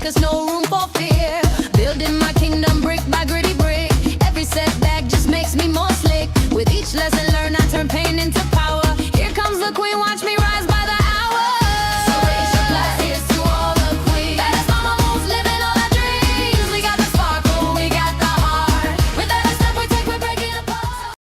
focus, no room for fear. Building my kingdom brick by gritty brick. Every setback just makes me more slick. With each lesson learned, I turn pain into power. Here comes the queen, watch me rise by the hour. So raise your glass, here's to all the queens. Baddest mama moves, living all our dreams. We got the sparkle, we got the heart. With every step we take, we're breaking apart.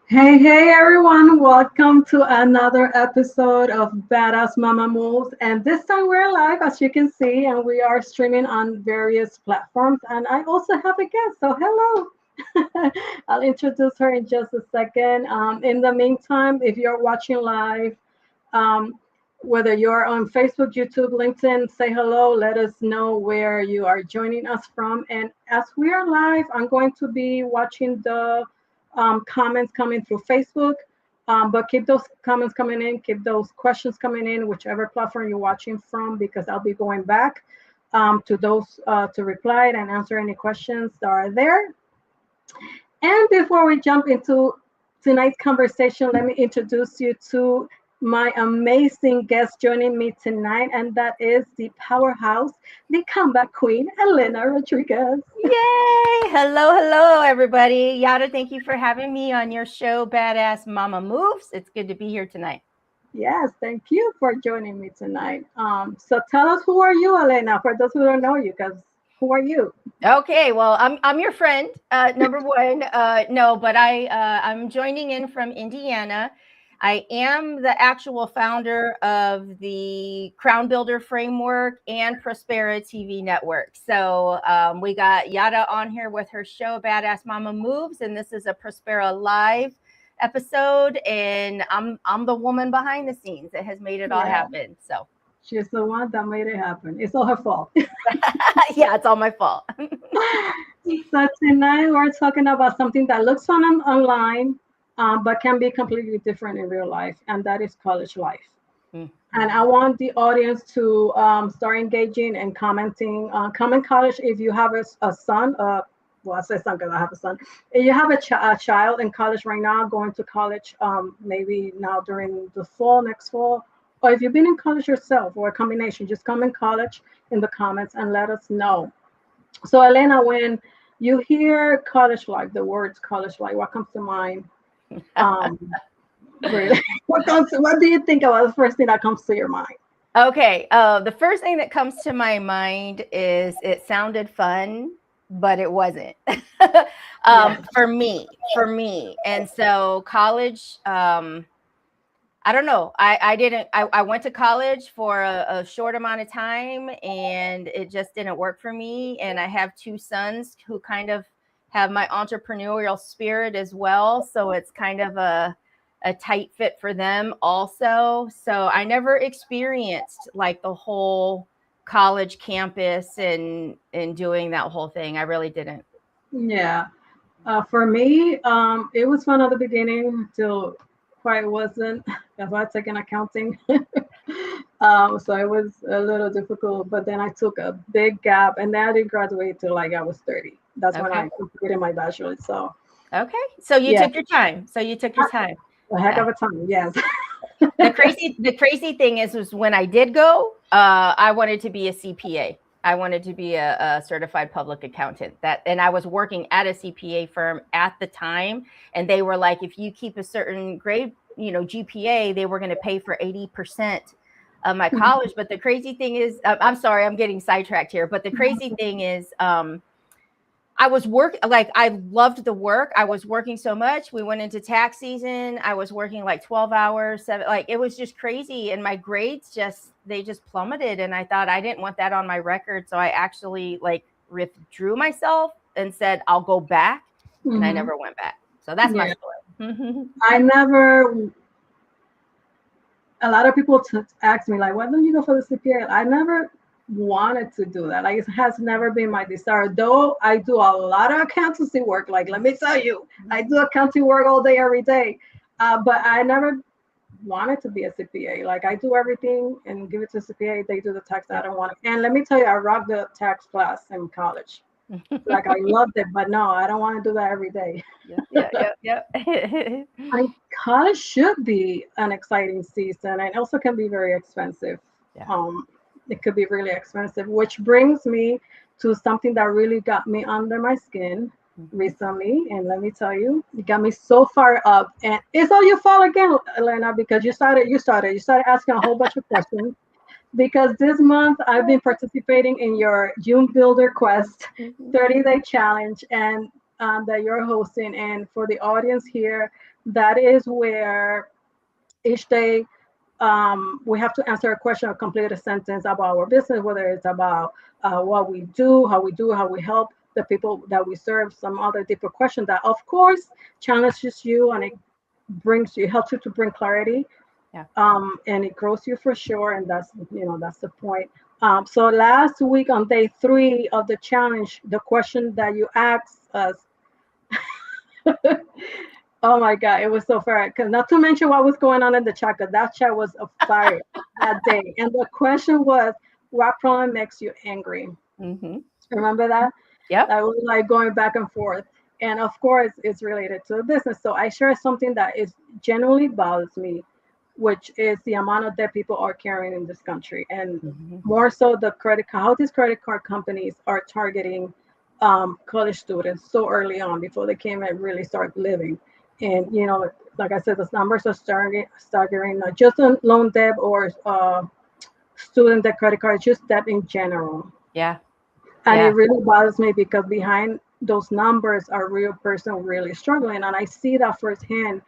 Hey everyone, welcome to another episode of Badass Mama Moves. And this time we're live, as you can see, and we are streaming on various platforms. And I also have a guest, so hello. I'll introduce her in just a second. In the meantime, if you're watching live, whether you're on Facebook, YouTube, LinkedIn, say hello, let us know where you are joining us from. And as we are live, I'm going to be watching the comments coming through Facebook, but keep those comments coming in, keep those questions coming in, whichever platform you're watching from, because I'll be going back to those to reply and answer any questions that are there. And before we jump into tonight's conversation, let me introduce you to my amazing guest joining me tonight, and that is the powerhouse, the comeback queen, Elena Rodriguez. Yay! Hello, everybody. Yara, thank you for having me on your show, Badass Mama Moves. It's good to be here tonight. Yes, thank you for joining me tonight. So tell us, who are you, Elena, for those who don't know you, because who are you? Okay, well, I'm your friend, number one. No, but I'm joining in from Indiana. I am the actual founder of the Crown Builder Framework and Prospera TV network. So we got Yara on here with her show, Badass Mama Moves, and this is a Prospera Live episode. And I'm the woman behind the scenes that has made it all happen. So she's the one that made it happen. It's all her fault. Yeah, it's all my fault. So tonight we're talking about something that looks fun online, but can be completely different in real life, and that is college life. And I want the audience to start engaging and commenting. Comment college if you have a son. Well, I say son because I have a son. If you have a child in college right now, going to college, maybe now during the fall, next fall, or if you've been in college yourself or a combination, just comment college in the comments and let us know. So Elena, when you hear college life, the words college life, what comes to mind? What do you think about the first thing that comes to your mind? Okay, the first thing that comes to my mind is it sounded fun, but it wasn't. For me. And so college, I don't know. I went to college for a short amount of time, and it just didn't work for me. And I have two sons who kind of have my entrepreneurial spirit as well. So it's kind of a tight fit for them also. So I never experienced like the whole college campus and doing that whole thing. I really didn't. Yeah. For me, it was fun at the beginning till quite wasn't. That's why I took an accounting. So it was a little difficult, but then I took a big gap, and then I didn't graduate till like I was 30. That's when I completed my bachelor's. So so you took your time. A heck of a time, yes. The crazy thing is when I did go, I wanted to be a CPA. I wanted to be a certified public accountant. And I was working at a CPA firm at the time, and they were like, if you keep a certain grade, GPA, they were going to pay for 80% of my college. But the crazy thing is, I'm sorry, I'm getting sidetracked here. But the crazy thing is, I was I loved the work. I was working so much. We went into tax season. I was working like 12 hours, it was just crazy. And my grades they just plummeted. And I thought I didn't want that on my record. So I actually withdrew myself and said, I'll go back. And I never went back. So that's my story. A lot of people ask me, like, why don't you go for the CPA? I never wanted to do that. Like, it has never been my desire, though I do a lot of accountancy work. Like, let me tell you, I do accounting work all day, every day. But I never wanted to be a CPA. Like I do everything and give it to CPA. They do the tax. I don't want it. And let me tell you, I rocked the tax class in college. Like I loved it, but no, I don't want to do that every day. Yeah. I college should be an exciting season and also can be very expensive. Yeah. It could be really expensive, which brings me to something that really got me under my skin recently. And let me tell you, it got me so far up. And it's all your fault again, Elena, because you started asking a whole bunch of questions. Because this month I've been participating in your June Builder Quest 30-day challenge and that you're hosting. And for the audience here, that is where each day we have to answer a question or complete a sentence about our business, whether it's about what we do, how we help the people that we serve, some other deeper question that, of course, challenges you and it helps you to bring clarity. Yeah. And it grows you for sure, and that's the point. So last week on day 3 of the challenge, the question that you asked us, oh my God, it was so fair. Because not to mention what was going on in the chat, because that chat was a fire that day. And the question was, what problem makes you angry? Remember that? Yep. I was like going back and forth. And of course, it's related to the business. So I share something that is genuinely bothers me, which is the amount of debt people are carrying in this country. And more so how these credit card companies are targeting college students so early on before they came and really start living. And, like I said, the numbers are staggering, not just on loan debt or student debt credit cards, just debt in general. Yeah. And it really bothers me because behind those numbers are real person really struggling. And I see that firsthand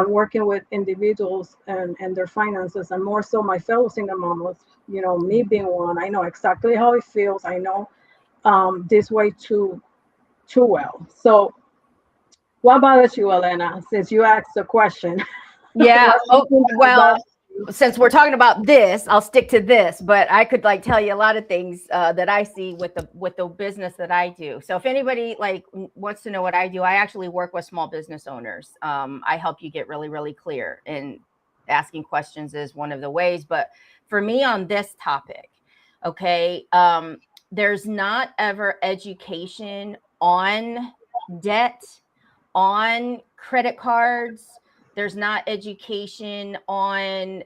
working with individuals and their finances, and more so my fellow single mamas, me being one. I know exactly how it feels. I know this way too well. So what bothers you, Elena, since you asked the question? Yeah. Since we're talking about this, I'll stick to this, but I could tell you a lot of things that I see with the business that I do. So if anybody wants to know what I do, I actually work with small business owners. I help you get really, really clear, and asking questions is one of the ways. But for me on this topic, okay, there's not ever education on debt, on credit cards. There's not education on,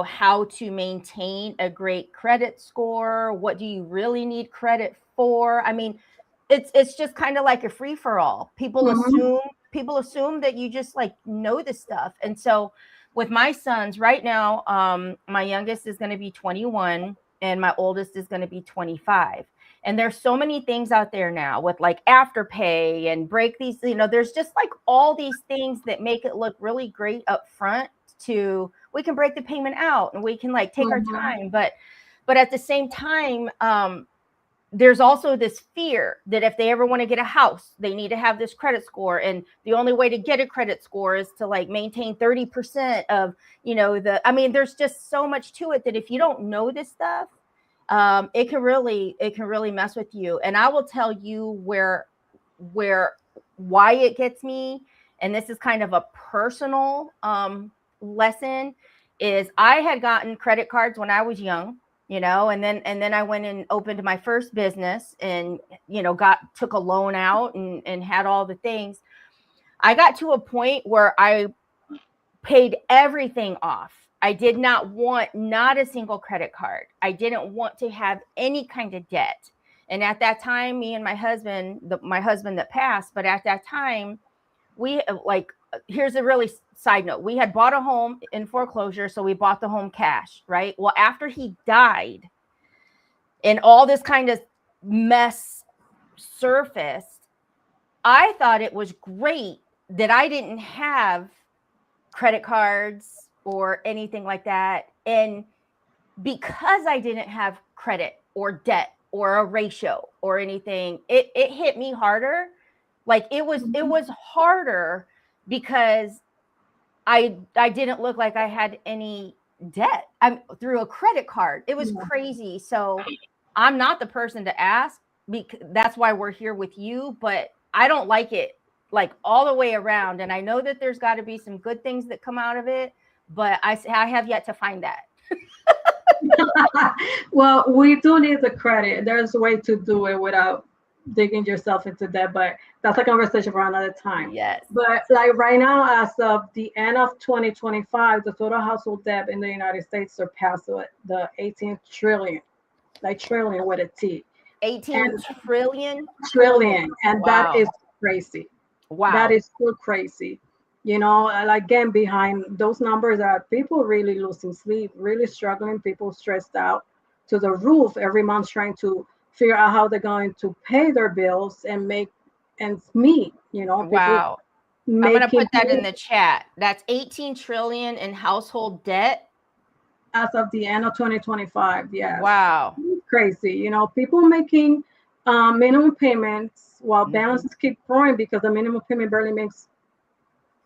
how to maintain a great credit score. What do you really need credit for? I mean, it's just kind of like a free for all. People assume that you just know this stuff. And so with my sons right now, my youngest is going to be 21 and my oldest is going to be 25. And there's so many things out there now with Afterpay and break these, there's just all these things that make it look really great up front. We can break the payment out and we can take our time. But at the same time, there's also this fear that if they ever want to get a house, they need to have this credit score. And the only way to get a credit score is to maintain 30% of, there's just so much to it that if you don't know this stuff, it can really mess with you. And I will tell you why it gets me. And this is kind of a personal lesson, is I had gotten credit cards when I was young, and then I went and opened my first business and, took a loan out and had all the things. I got to a point where I paid everything off. I did not want not a single credit card. I didn't want to have any kind of debt. And at that time, me and my husband, my husband that passed, but at that time, we here's a really side note. We had bought a home in foreclosure, so we bought the home cash, right? Well, after he died and all this kind of mess surfaced, I thought it was great that I didn't have credit cards or anything like that. And because I didn't have credit or debt or a ratio or anything, it hit me harder. It was harder because I didn't look like I had any debt. I'm through a credit card. It was crazy. So I'm not the person to ask, because that's why we're here with you, but I don't like it all the way around. And I know that there's got to be some good things that come out of it, but I have yet to find that. Well, we do need the credit. There's a way to do it without digging yourself into debt, but that's a conversation for another time. Yes. But like right now, as of the end of 2025, the total household debt in the United States surpassed the 18 trillion, like trillion with a T. 18 And trillion. trillion, and that Wow. is crazy. Wow. That is so crazy. You know, and again, behind those numbers are people really losing sleep, really struggling, people stressed out to the roof every month trying to figure out how they're going to pay their bills and make ends meet. You know, people Wow. I'm going to making put that in the chat. That's 18 trillion in household debt. as of the end of 2025. Yes. Wow. Crazy. You know, people making minimum payments while Mhm. balances keep growing because the minimum payment barely makes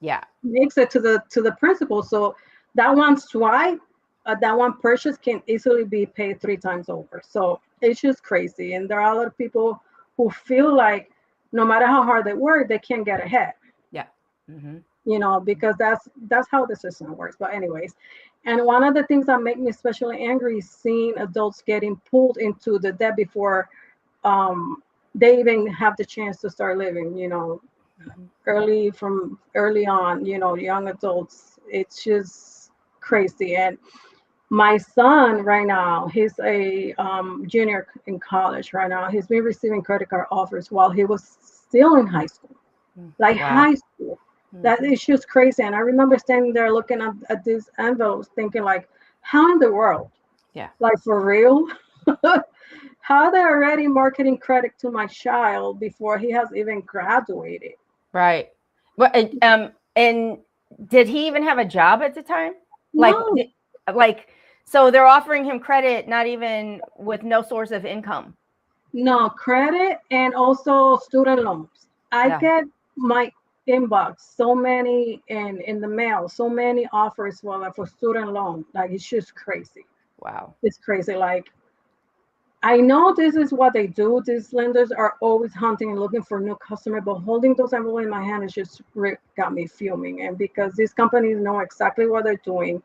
Yeah. it to the principal. So that one swipe, that one purchase can easily be paid 3 times over. So it's just crazy. And there are a lot of people who feel like no matter how hard they work, they can't get ahead. Yeah. Mm-hmm. You know, because that's how the system works. But anyways, and one of the things that make me especially angry is seeing adults getting pulled into the debt before they even have the chance to start living. You know, early on, you know, young adults. It's just crazy. And my son right now, he's a junior in college right now. He's been receiving credit card offers while he was still in high school, like Wow. high school. That is just crazy. And I remember standing there looking at these envelopes thinking like, how in the world? Yeah. Like for real? How are they already marketing credit to my child before he has even graduated? Right. Well, and did he even have a job at the time? Like, No, so they're offering him credit, not even with no source of income. no credit and also student loans. I Yeah. get my inbox so many in the mail, so many offers for student loan. Like it's just crazy. Wow. It's crazy. Like I know this is what they do. These lenders are always hunting and looking for new customer, but holding those envelopes in my hand is just got me fuming. And because these companies know exactly what they're doing,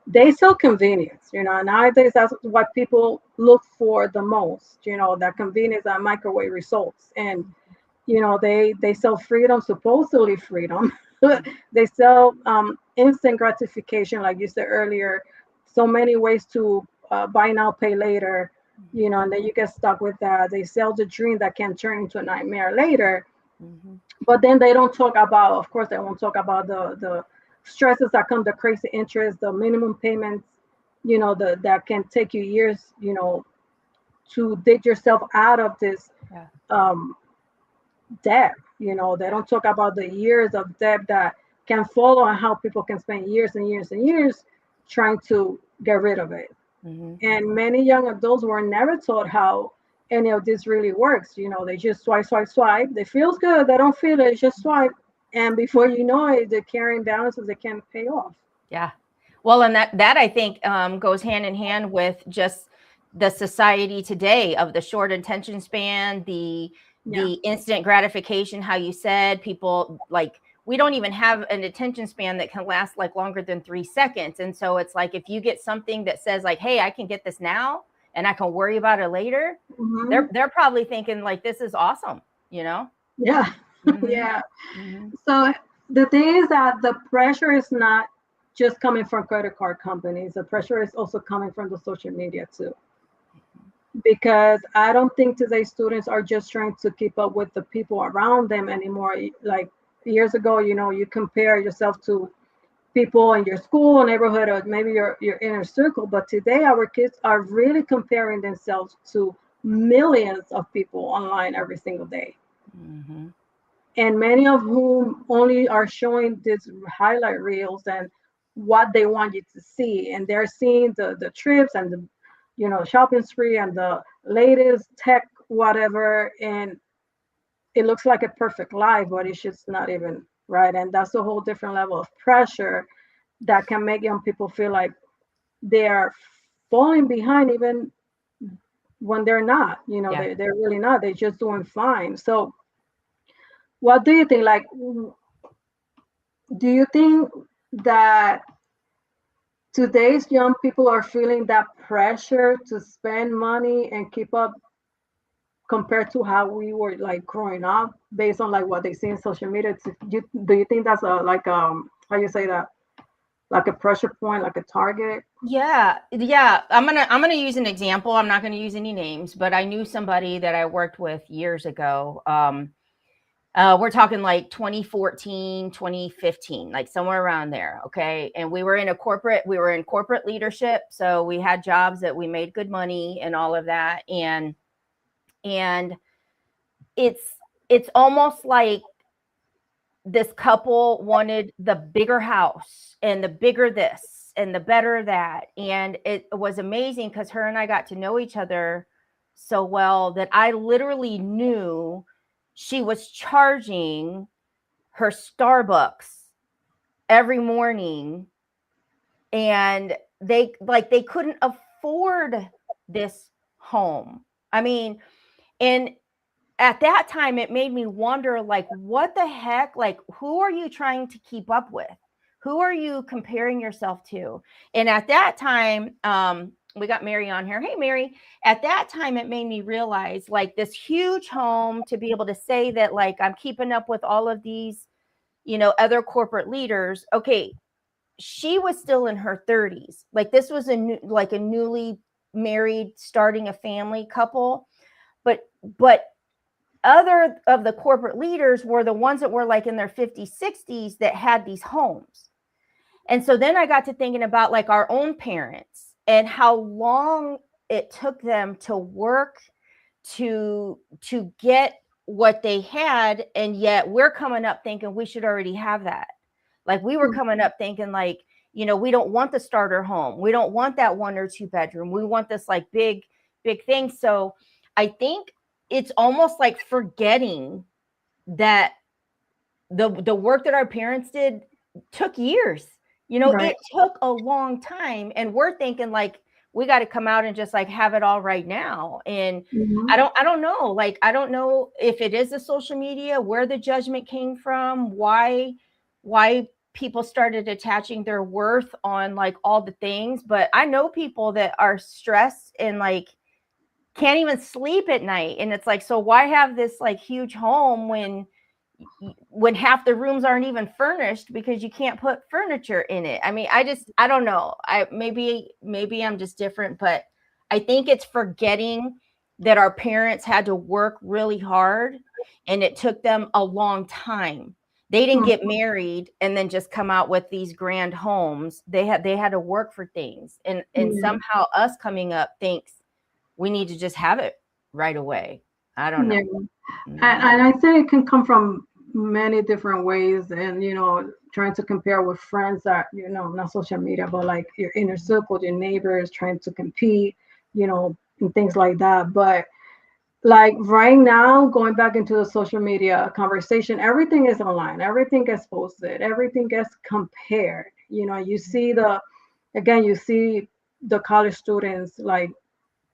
they sell convenience. You know, nowadays that's what people look for the most. You know, that convenience, that microwave results, and you know they sell freedom, supposedly freedom. They sell instant gratification, like you said earlier. So many ways to buy now, pay later. You know, and then you get stuck with that. They sell the dream that can turn into a nightmare later. Mm-hmm. But then they don't talk about, of course, they won't talk about the stresses that come, the crazy interest, the minimum payments. You know, that can take you years. You know, to dig yourself out of this Yeah. debt. You know, they don't talk about the years of debt that can follow and how people can spend years and years and years trying to get rid of it. Mm-hmm. And many young adults were never taught how any of this really works. You know, they just swipe, swipe, swipe. It feels good. They don't feel it. Just swipe. And before you know it, they're carrying balances they can't pay off. Yeah. Well, and that I think goes hand in hand with just the society today of the short attention span, the instant gratification. How you said people like we don't even have an attention span that can last like longer than 3 seconds, and so it's like if you get something that says like, "Hey, I can get this now and I can worry about it later," they're probably thinking like, "This is awesome," you know? Yeah, Mm-hmm. yeah. Mm-hmm. So the thing is that the pressure is not just coming from credit card companies. The pressure is also coming from the social media too. Because I don't think today's students are just trying to keep up with the people around them anymore. Like years ago, you know, you compare yourself to people in your school, neighborhood, or maybe your inner circle. But today, our kids are really comparing themselves to millions of people online every single day. Mm-hmm. And many of whom only are showing these highlight reels and what they want you to see. And they're seeing the trips and the shopping spree and the latest tech whatever, and it looks like a perfect life, but it's just not even right. And that's a whole different level of pressure that can make young people feel like they are falling behind even when they're not. They're really not. They're just doing fine. So what do you think? Like, do you think that today's young people are feeling that pressure to spend money and keep up compared to how we were like growing up based on like what they see in social media. Do you think that's a like how you say that, like a pressure point, like a target? Yeah, yeah. I'm gonna use an example. I'm not gonna use any names, but I knew somebody that I worked with years ago. We're talking like 2014, 2015, like somewhere around there. Okay. And we were in corporate leadership. So we had jobs that we made good money and all of that. And it's almost like this couple wanted the bigger house and the bigger this and the better that. And it was amazing because her and I got to know each other so well that I literally knew she was charging her Starbucks every morning, and they couldn't afford this home. I mean, and at that time it made me wonder, like, what the heck, like, who are you trying to keep up with? Who are you comparing yourself to? And at that time, we got Mary on here. Hey, Mary. At that time, it made me realize, like, this huge home, to be able to say that, like, I'm keeping up with all of these, other corporate leaders. Okay. She was still in her 30s. Like, this was a newly married, starting a family couple. But other of the corporate leaders were the ones that were like in their 50s, 60s that had these homes. And so then I got to thinking about like our own parents and how long it took them to work to get what they had. And yet we're coming up thinking we should already have that. Like, we were coming up thinking, like, we don't want the starter home. We don't want that 1 or 2 bedroom. We want this like big thing. So I think it's almost like forgetting that the work that our parents did took years. Right. It took a long time, and we're thinking like we got to come out and just like have it all right now. And I don't know. Like, I don't know if it is the social media, where the judgment came from, why people started attaching their worth on like all the things. But I know people that are stressed and like can't even sleep at night. And it's like, so why have this like huge home when half the rooms aren't even furnished because you can't put furniture in it? I mean, I don't know. Maybe I'm just different, but I think it's forgetting that our parents had to work really hard and it took them a long time. They didn't get married and then just come out with these grand homes. They had to work for things. And somehow us coming up thinks we need to just have it right away. I don't know. Yeah. And I think it can come from many different ways, and trying to compare with friends that not social media, but like your inner circle, your neighbors, trying to compete, and things like that. But like right now, going back into the social media conversation, everything is online, everything gets posted, everything gets compared. You see the college students, like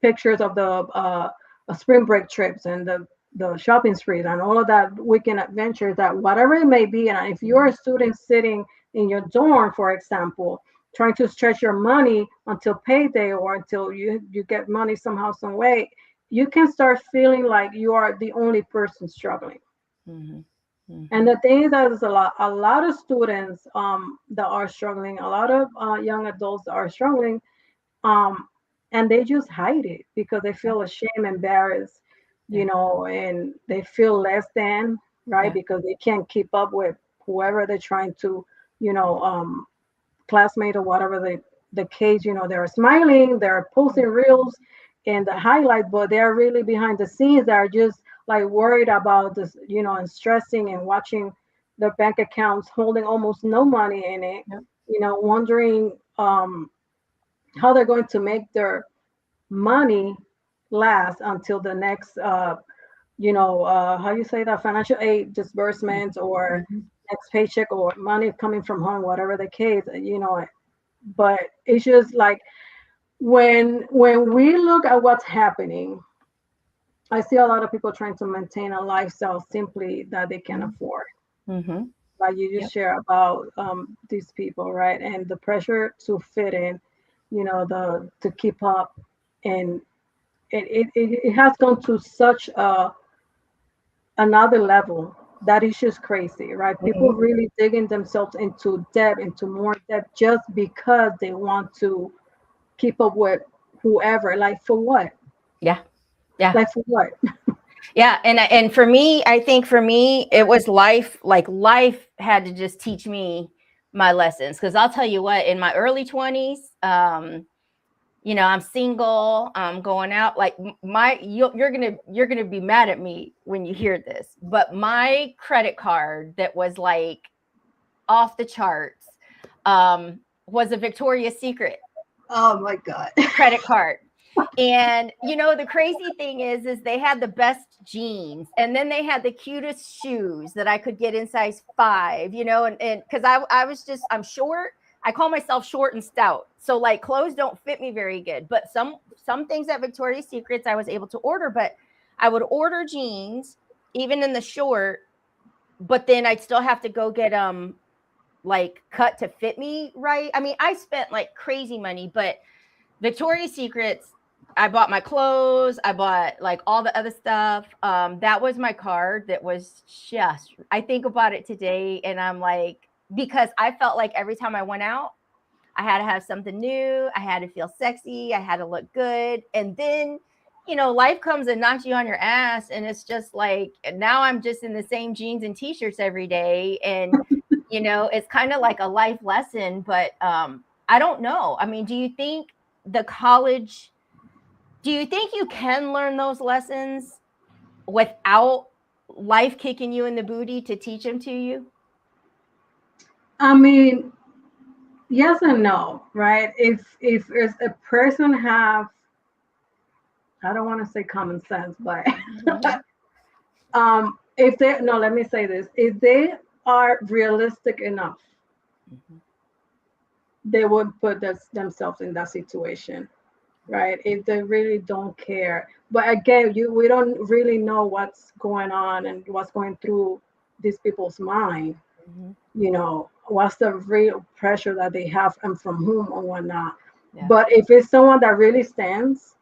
pictures of the spring break trips and the shopping sprees and all of that weekend adventures, that whatever it may be. And if you're a student sitting in your dorm, for example, trying to stretch your money until payday or until you get money somehow, some way, you can start feeling like you are the only person struggling. And the thing is that there's a lot of students that are struggling, a lot of young adults that are struggling, and they just hide it because they feel ashamed, embarrassed, and they feel less than, right? Because they can't keep up with whoever they're trying to, classmate or whatever the case. They're smiling, they're posting reels and the highlight, but they're really behind the scenes. They're just like worried about this, and stressing and watching their bank accounts holding almost no money in it, wondering how they're going to make their money last until the next how you say that, financial aid disbursements or next paycheck or money coming from home, whatever the case. But it's just like when we look at what's happening, I see a lot of people trying to maintain a lifestyle simply that they can afford. like you just share about these people, right? And the pressure to fit in, the to keep up, and it has gone to such another level that is just crazy, right? People really digging themselves into debt, into more debt, just because they want to keep up with whoever. Like for what? Yeah. Yeah. Like for what? Yeah. And for me, I think for me, it was life. Like life had to just teach me my lessons. Cause I'll tell you what, in my early 20s, I'm single, I'm going out, like you're going to be mad at me when you hear this, but my credit card that was like off the charts, was a Victoria's Secret. Oh my God. Credit card. And the crazy thing is they had the best jeans, and then they had the cutest shoes that I could get in size 5, and because I'm short. I call myself short and stout. So like clothes don't fit me very good, but some things at Victoria's Secrets I was able to order, but I would order jeans even in the short, but then I'd still have to go get like cut to fit me right. I mean, I spent like crazy money, but Victoria's Secrets, I bought my clothes, I bought like all the other stuff. That was my card. That was just, I think about it today and I'm like, because I felt like every time I went out, I had to have something new. I had to feel sexy. I had to look good. And then, life comes and knocks you on your ass. And it's just like, now I'm just in the same jeans and t-shirts every day. And, it's kind of like a life lesson, but I don't know. I mean, do you think you can learn those lessons without life kicking you in the booty to teach them to you? I mean, yes and no, right? If a person have, I don't want to say common sense, but if they, no, let me say this: if they are realistic enough, they would put themselves in that situation, right? If they really don't care. But again, we don't really know what's going on and what's going through these people's mind. What's the real pressure that they have and from whom or whatnot. Yeah. But if it's someone that really stands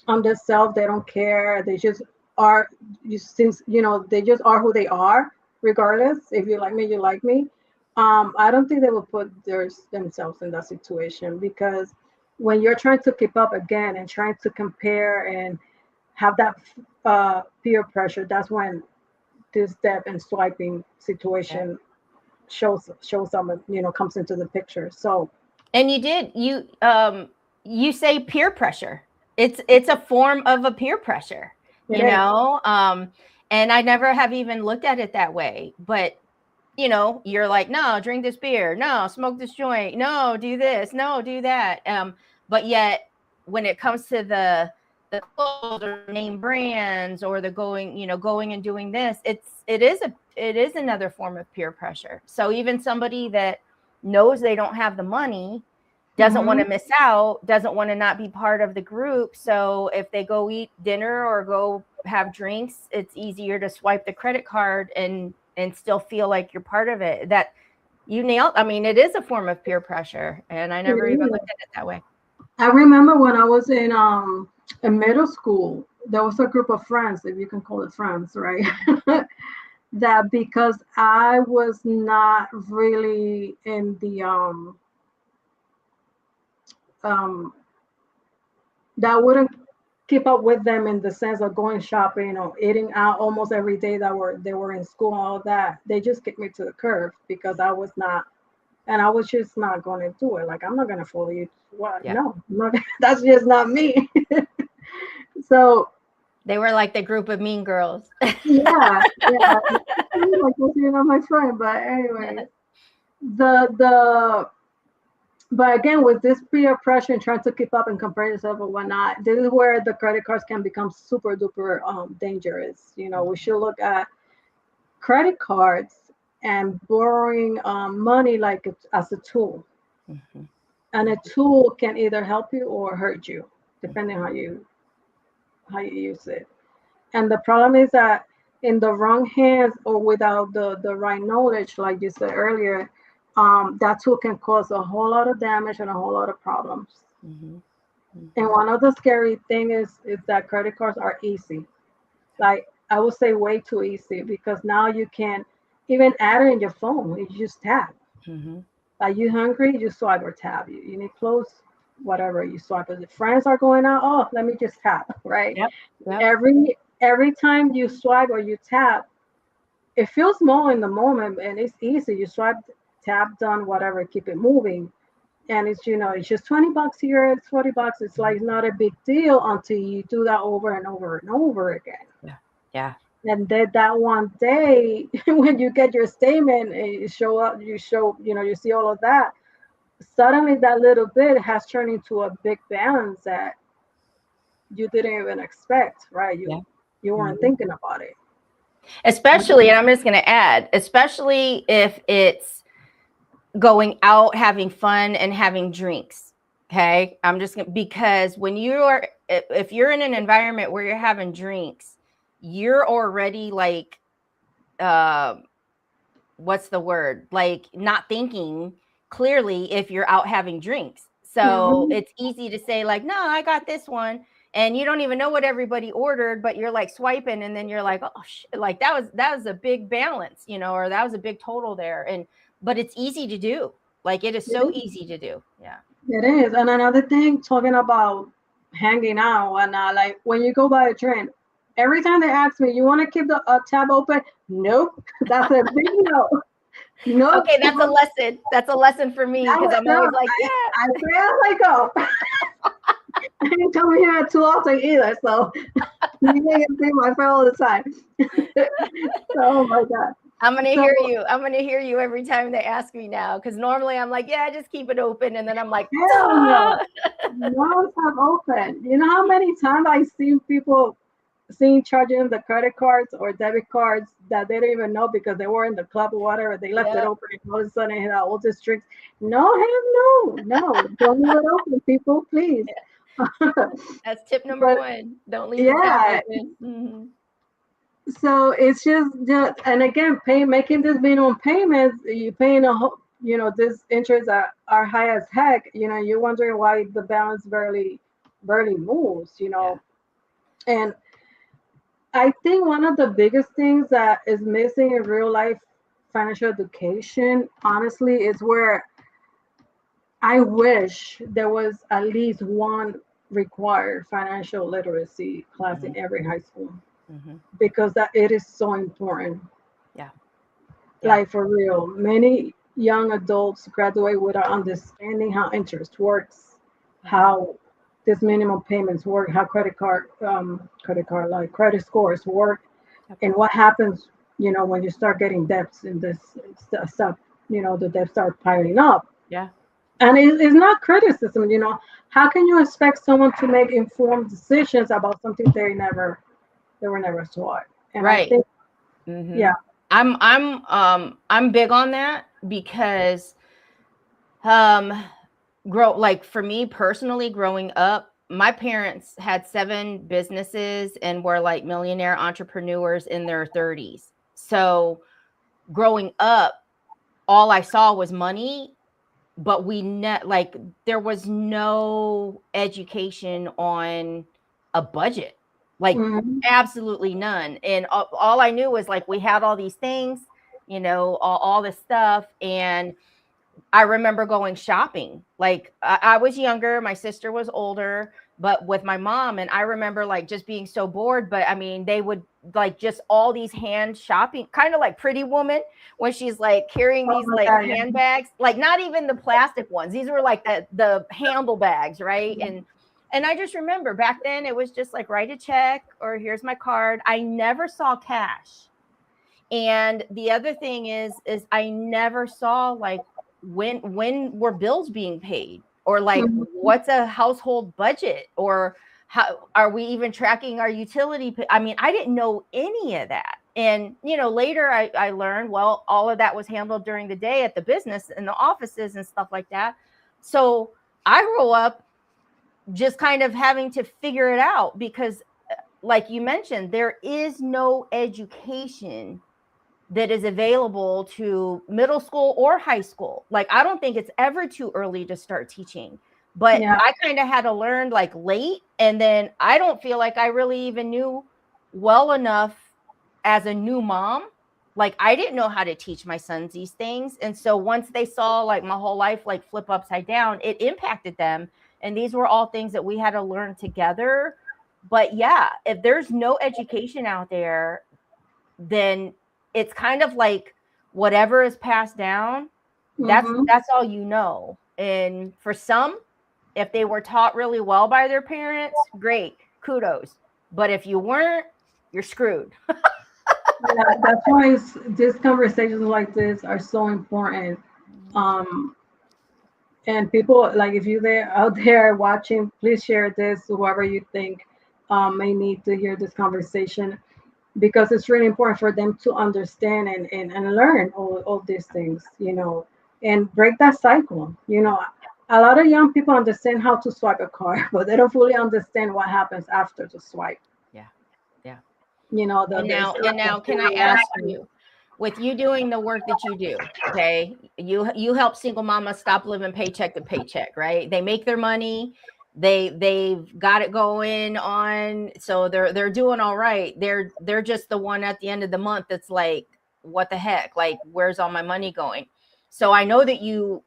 on themselves, they don't care, they just are, they just are who they are, regardless. If you like me, you like me. I don't think they will put themselves in that situation, because when you're trying to keep up again and trying to compare and have that peer pressure, that's when this debt and swiping situation shows up, comes into the picture. So, and you say peer pressure. It's a form of a peer pressure, and I never have even looked at it that way. But you're like, no, drink this beer, no, smoke this joint, no, do this, no, do that. But yet when it comes to the clothes or name brands or the going and doing this, it is another form of peer pressure. So even somebody that knows they don't have the money doesn't want to miss out, doesn't want to not be part of the group. So if they go eat dinner or go have drinks, it's easier to swipe the credit card and still feel like you're part of it. That you nailed. I mean, it is a form of peer pressure, and I never even looked at it that way. I remember when I was in middle school, there was a group of friends, if you can call it friends, right? That because I was not really in the that wouldn't keep up with them in the sense of going shopping or eating out almost every day they were in school, all that. They just kicked me to the curb because I was just not going to do it. Like, I'm not going to follow you. What? Yeah. No, that's just not me. So they were like the group of mean girls. yeah. Like, you're not my friend, but anyway, but again, with this peer pressure and trying to keep up and compare yourself or whatnot, this is where the credit cards can become super duper dangerous. We should look at credit cards and borrowing money like as a tool. And a tool can either help you or hurt you, depending how you use it. And the problem is that in the wrong hands or without the right knowledge, like you said earlier, that tool can cause a whole lot of damage and a whole lot of problems. Mm-hmm. Mm-hmm. And one of the scary thing is that credit cards are easy. Like I would say way too easy, because now you can even add it in your phone. You just tap. Mm-hmm. Like you hungry, you swipe or tap. You need clothes, whatever, you swipe. If friends are going out, oh, let me just tap, right? Yep. Yep. Every time you swipe or you tap, it feels small in the moment and it's easy. You swipe, tap, done, whatever, keep it moving. And it's, it's just $20 here, it's $40. It's like not a big deal until you do that over and over and over again. Yeah. Yeah. And then that one day when you get your statement and you show up, you see all of that, suddenly that little bit has turned into a big balance that you didn't even expect, right? You weren't thinking about it. Especially, and I'm just going to add, especially if it's going out, having fun and having drinks. Okay. I'm just going to, because if you're in an environment where you're having drinks, you're already like, what's the word? Like not thinking clearly if you're out having drinks. So it's easy to say like, no, I got this one. And you don't even know what everybody ordered, but you're like swiping and then you're like, oh shit, like that was a big balance, or that was a big total there. But it's easy to do. Like it is so easy to do. Yeah. It is. And another thing, talking about hanging out and like when you go buy a drink, every time they ask me, you want to keep the tab open? Nope. That's a big no. No. Okay, that's a lesson. That's a lesson for me because I'm always like, yeah. I feel like, oh. I didn't come here too often either, so you can see my friend all the time. So, oh my God. I'm gonna hear you. I'm gonna hear you every time they ask me now, because normally I'm like, yeah, just keep it open, and then I'm like, no, tab open. You know how many times I've seen people charging the credit cards or debit cards that they didn't even know because they were in the club or whatever. They left it open and all of a sudden they hit all this drinks. No, no, don't leave it open, people, please. Yeah. That's tip number one. Don't leave it open. Mm-hmm. So it's just, and again, making this minimum payments, you're paying this interest are high as heck. You're wondering why the balance barely moves. And I think one of the biggest things that is missing in real life financial education, honestly, is where I wish there was at least one required financial literacy class in every high school, because it is so important. Yeah. Like for real, many young adults graduate without understanding how interest works, how this minimum payments work, how credit scores work, and what happens, when you start getting debts and this stuff, the debts start piling up. Yeah. And it's not criticism, how can you expect someone to make informed decisions about something they were never taught? And right. I think, yeah. I'm big on that because for me personally, growing up, my parents had 7 businesses and were like millionaire entrepreneurs in their 30s. So growing up, all I saw was money, but there was no education on a budget, absolutely none. And all I knew was like, we had all these things, all this stuff. And I remember going shopping. Like I was younger, my sister was older, but with my mom. And I remember like just being so bored, but I mean, they would like just all these hand shopping, kind of like Pretty Woman when she's like carrying these handbags, like not even the plastic ones. These were like the handle bags. Right. And I just remember back then it was just like, write a check or here's my card. I never saw cash. And the other thing is I never saw like, when were bills being paid, or like what's a household budget, or how are we even tracking our utility? I mean, I didn't know any of that. And, later I learned, well, all of that was handled during the day at the business and the offices and stuff like that. So I grew up just kind of having to figure it out because like you mentioned, there is no education that is available to middle school or high school. Like, I don't think it's ever too early to start teaching, but Yeah. I kind of had to learn like late. And then I don't feel like I really even knew well enough as a new mom. Like, I didn't know how to teach my sons these things. And so once they saw like my whole life like flip upside down, it impacted them. And these were all things that we had to learn together. But yeah, if there's no education out there, then it's kind of like whatever is passed down, that's all you know. And for some, if they were taught really well by their parents, great, kudos. But if you weren't, you're screwed. Yeah, that's why these conversations like this are so important. And people, like, if you're there out there watching, please share this to whoever you think may need to hear this conversation, because it's really important for them to understand and learn all these things, and break that cycle. A lot of young people understand how to swipe a card, but they don't fully understand what happens after the swipe. Yeah. Yeah. And now can I ask you, with you doing the work that you do, okay, you help single mamas stop living paycheck to paycheck, right? They make their money, they've got it going on, so they're doing all right. They're just the one at the end of the month that's like, what the heck, like, where's all my money going? So I know that you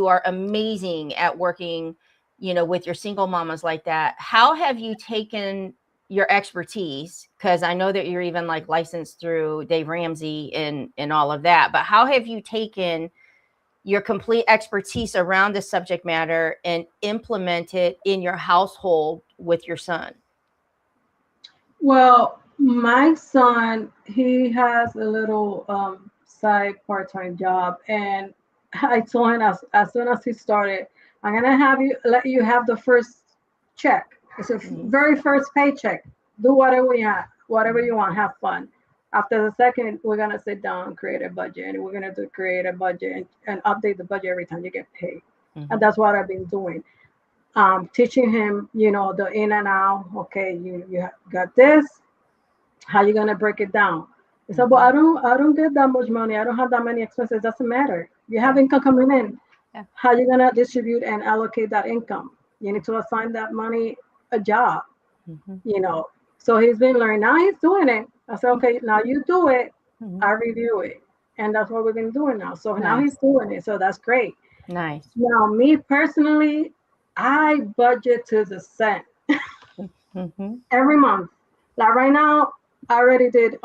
are amazing at working, with your single mamas like that. How have you taken your expertise, because I know that you're even like licensed through Dave Ramsey and all of that, but how have you taken your complete expertise around this subject matter and implement it in your household with your son? Well, my son, he has a little side part-time job, and I told him as soon as he started, I'm gonna let you have the first check. It's a very first paycheck. Do whatever you want, have fun. After the second, we're gonna sit down, create a budget, and we're gonna create a budget and update the budget every time you get paid. And that's what I've been doing. Teaching him, the in and out. Okay, you got this. How you gonna break it down? He said, "But I don't get that much money. I don't have that many expenses. Doesn't matter. You have income coming in. Yeah. How you gonna distribute and allocate that income? You need to assign that money a job. So he's been learning. Now he's doing it. I said, okay, now you do it. I review it, and that's what we've been doing now. So now he's doing it. So that's great. Nice. Now, me personally, I budget to the cent every month. Like right now, I already did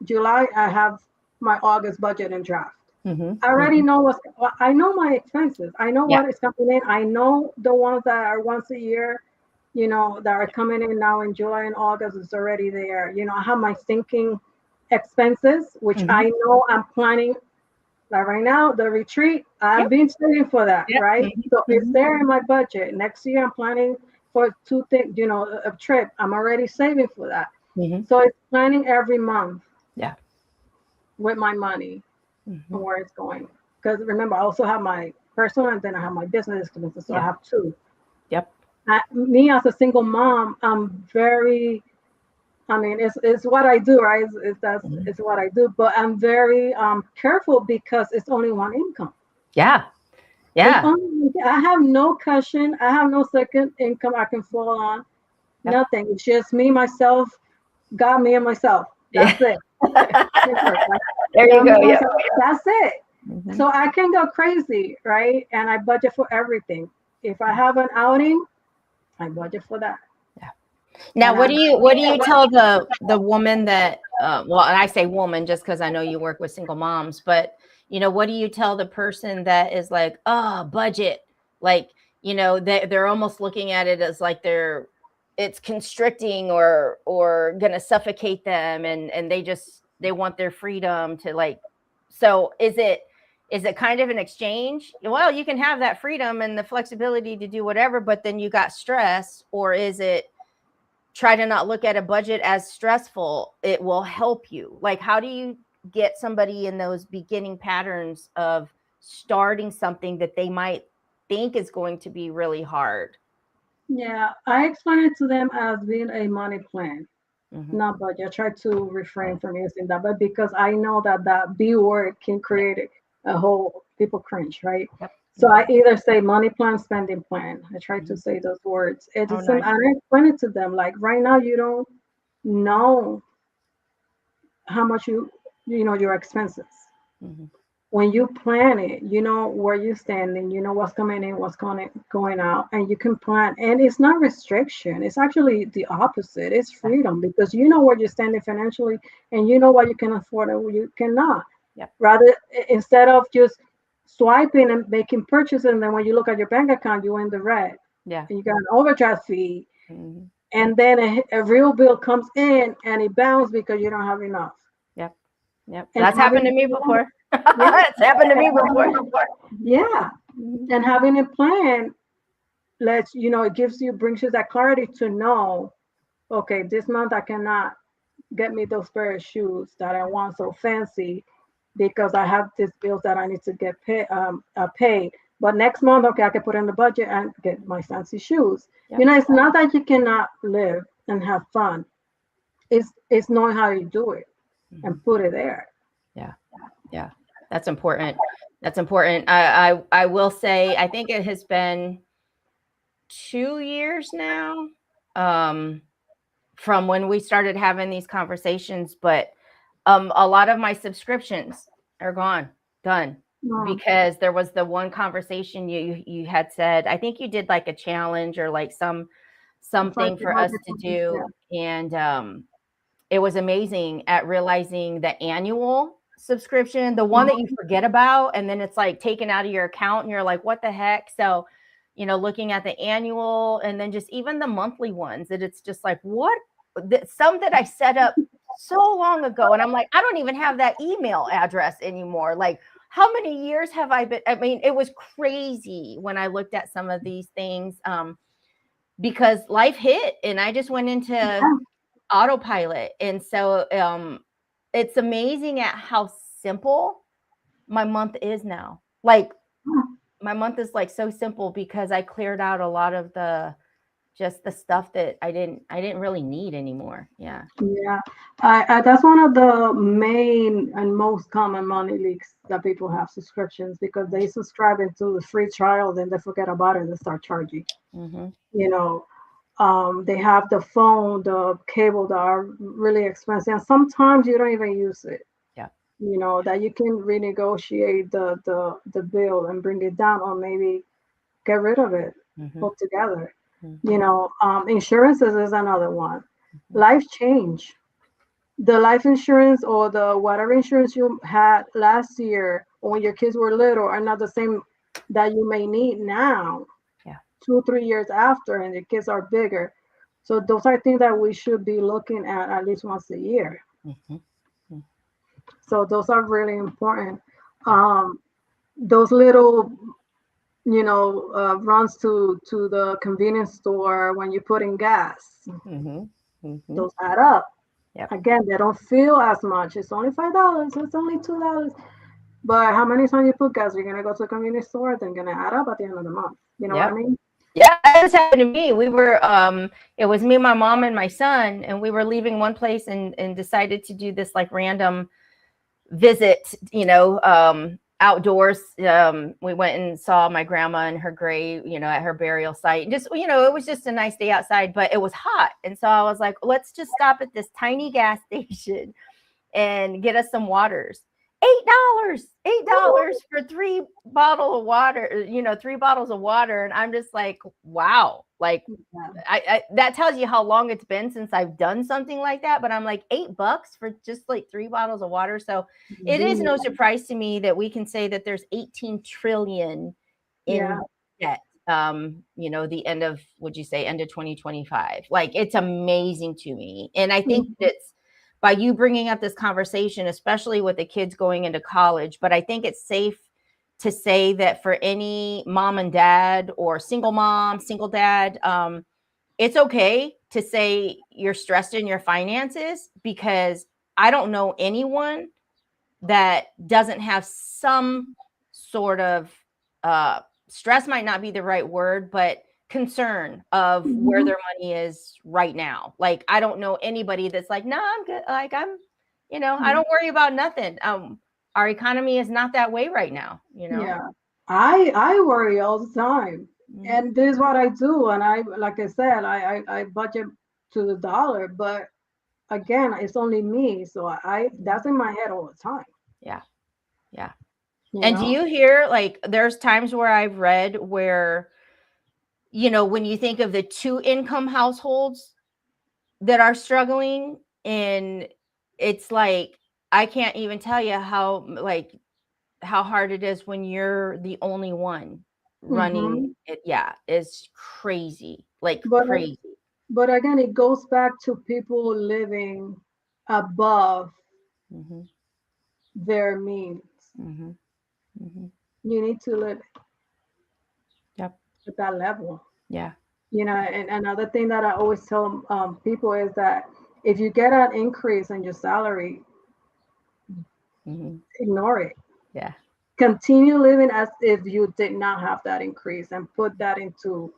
July. I have my August budget in draft. I already know I know my expenses. I know what is coming in. I know the ones that are once a year, that are coming in now in July and August is already there. I have my sinking expenses, which I know I'm planning. Like right now, the retreat, I've been saving for that, right? So it's there in my budget. Next year, I'm planning for two things, a trip. I'm already saving for that. So it's planning every month. Yeah. With my money and where it's going. Because remember, I also have my personal and then I have my business expenses. So I have two. Yep. Me as a single mom, I'm very, it's what I do, right? It's what I do. But I'm very careful because it's only one income. Yeah. Yeah. I have no cushion. I have no second income I can fall on. Nothing. It's just me, myself, God, me, and myself. That's it. There you go. Yeah. That's it. So I can go crazy, right? And I budget for everything. If I have an outing, I budget for that. Yeah. Now, what do you tell the woman that? Well, and I say woman just because I know you work with single moms, but what do you tell the person that is like, oh, budget, like they're almost looking at it as like it's constricting or gonna suffocate them, and they want their freedom to like. So is it kind of an exchange? Well, you can have that freedom and the flexibility to do whatever, but then you got stress, or is it try to not look at a budget as stressful? It will help you. Like, how do you get somebody in those beginning patterns of starting something that they might think is going to be really hard? Yeah, I explain it to them as being a money plan. not budget. I try to refrain from using that, but because I know that that B word can create a whole people cringe, right? Yep. So I either say money plan, spending plan. I try to say those words. It's Oh, and nice. I explain it to them. Like right now, you don't know how much you know your expenses. When you plan it, you know where you're standing, you know what's coming in, what's going out, and you can plan. And it's not restriction; it's actually the opposite. It's freedom because you know where you're standing financially, and you know what you can afford and what you cannot. Yep. Rather, instead of just swiping and making purchases, and then when you look at your bank account, you're in the red. Yeah. And you got an overdraft fee, and then a real bill comes in and it bounces because you don't have enough. Yep. Yep. And That's happened to me before. Yeah. It's happened to me before. Yeah. And having a plan lets you know, it gives you, brings you that clarity to know, okay, this month I cannot get me those pair of shoes that I want so fancy because I have these bills that I need to get paid. But next month, okay, I can put in the budget and get my fancy shoes. Yep. You know, it's not that you cannot live and have fun. It's knowing how you do it and put it there. Yeah. Yeah. That's important. That's important. I will say, I think it has been 2 years now from when we started having these conversations, but a lot of my subscriptions are gone, done. Because there was the one conversation you had said, I think you did like a challenge or like something for us to do. And it was amazing at realizing the annual subscription, the one that you forget about, and then it's like taken out of your account and you're like, what the heck? So, you know, looking at the annual and then just even the monthly ones, that it's just like, what? Some that I set up so long ago. And I'm like, I don't even have that email address anymore. Like, how many years have I been? I mean, it was crazy when I looked at some of these things because life hit and I just went into autopilot. And so it's amazing at how simple my month is now. Like my month is like so simple because I cleared out a lot of the stuff that I didn't really need anymore. Yeah. Yeah. That's one of the main and most common money leaks that people have, subscriptions, because they subscribe into the free trial, then they forget about it and they start charging. You know, they have the phone, the cable that are really expensive, and sometimes you don't even use it. Yeah. You know, that you can renegotiate the bill and bring it down, or maybe get rid of it altogether. You know, insurances is another one. Life change. The life insurance or the whatever insurance you had last year or when your kids were little are not the same that you may need now. 2-3 years after, and the kids are bigger. So those are things that we should be looking at least once a year. So those are really important. Those little, you know, runs to the convenience store when you put in gas, those add up. Again, they don't feel as much. It's only $5. It's only $2. But how many times you put gas, you're gonna go to the convenience store, then gonna add up at the end of the month. You know what I mean? Yeah, this happened to me. We were it was me, my mom, and my son, and we were leaving one place and decided to do this like random visit, you know, outdoors. We went and saw my grandma and her grave, you know, at her burial site. And just, you know, it was just a nice day outside, but it was hot. And so I was like, let's just stop at this tiny gas station and get us some waters. $8 for 3 bottles of water, you know, 3 bottles of water. And I'm just like, wow, like I that tells you how long it's been since I've done something like that. But I'm like, $8 for just like 3 bottles of water. So it is no surprise to me that we can say that there's 18 trillion in debt. You know, the end of, would you say end of 2025? Like, it's amazing to me. And I think that's by you bringing up this conversation, especially with the kids going into college. But I think it's safe to say that for any mom and dad or single mom, single dad, it's okay to say you're stressed in your finances, because I don't know anyone that doesn't have some sort of stress, might not be the right word, but concern of where their money is right now. Like, I don't know anybody that's like, no, I'm good. Like, I don't worry about nothing. Our economy is not that way right now, Yeah. I worry all the time. And this is what I do. And like I said, I budget to the dollar, but again, it's only me. So that's in my head all the time. Yeah. Yeah. You And know? do you hear, like, there's times where I've read where, when you think of the 2-income households that are struggling, and it's like, I can't even tell you how hard it is when you're the only one running it. Yeah, it's crazy, like crazy. But again, it goes back to people living above their means. You need to live at that level. Yeah. And another thing that I always tell people is that if you get an increase in your salary, ignore it. Yeah. Continue living as if you did not have that increase and put that into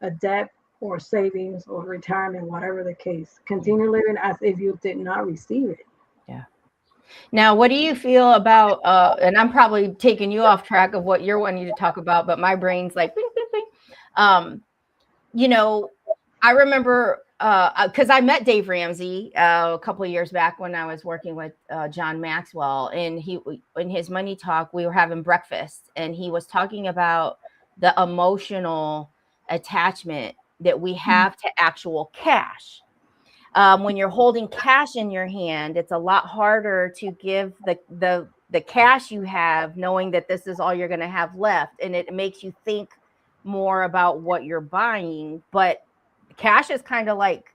a debt or savings or retirement, whatever the case. Continue living as if you did not receive it. Yeah. Now, what do you feel about, and I'm probably taking you off track of what you're wanting to talk about, but my brain's like, bing, bing, bing. I remember, because I met Dave Ramsey a couple of years back when I was working with John Maxwell, and in his Money Talk, we were having breakfast, and he was talking about the emotional attachment that we have to actual cash. When you're holding cash in your hand, it's a lot harder to give the cash you have, knowing that this is all you're going to have left, and it makes you think more about what you're buying. But cash is kind of like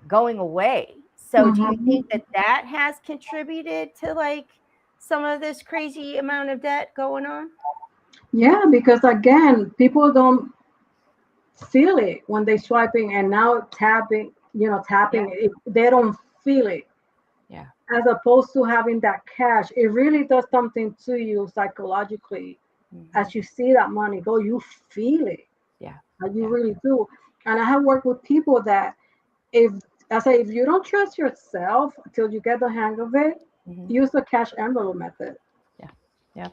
going away. So do you think that has contributed to like some of this crazy amount of debt going on? Yeah, because again, people don't feel it when they're swiping and now tapping, they don't feel it. Yeah. As opposed to having that cash, it really does something to you psychologically. As you see that money go, you feel it. Yeah. You really do. And I have worked with people that if you don't trust yourself until you get the hang of it, use the cash envelope method. Yeah. Yeah.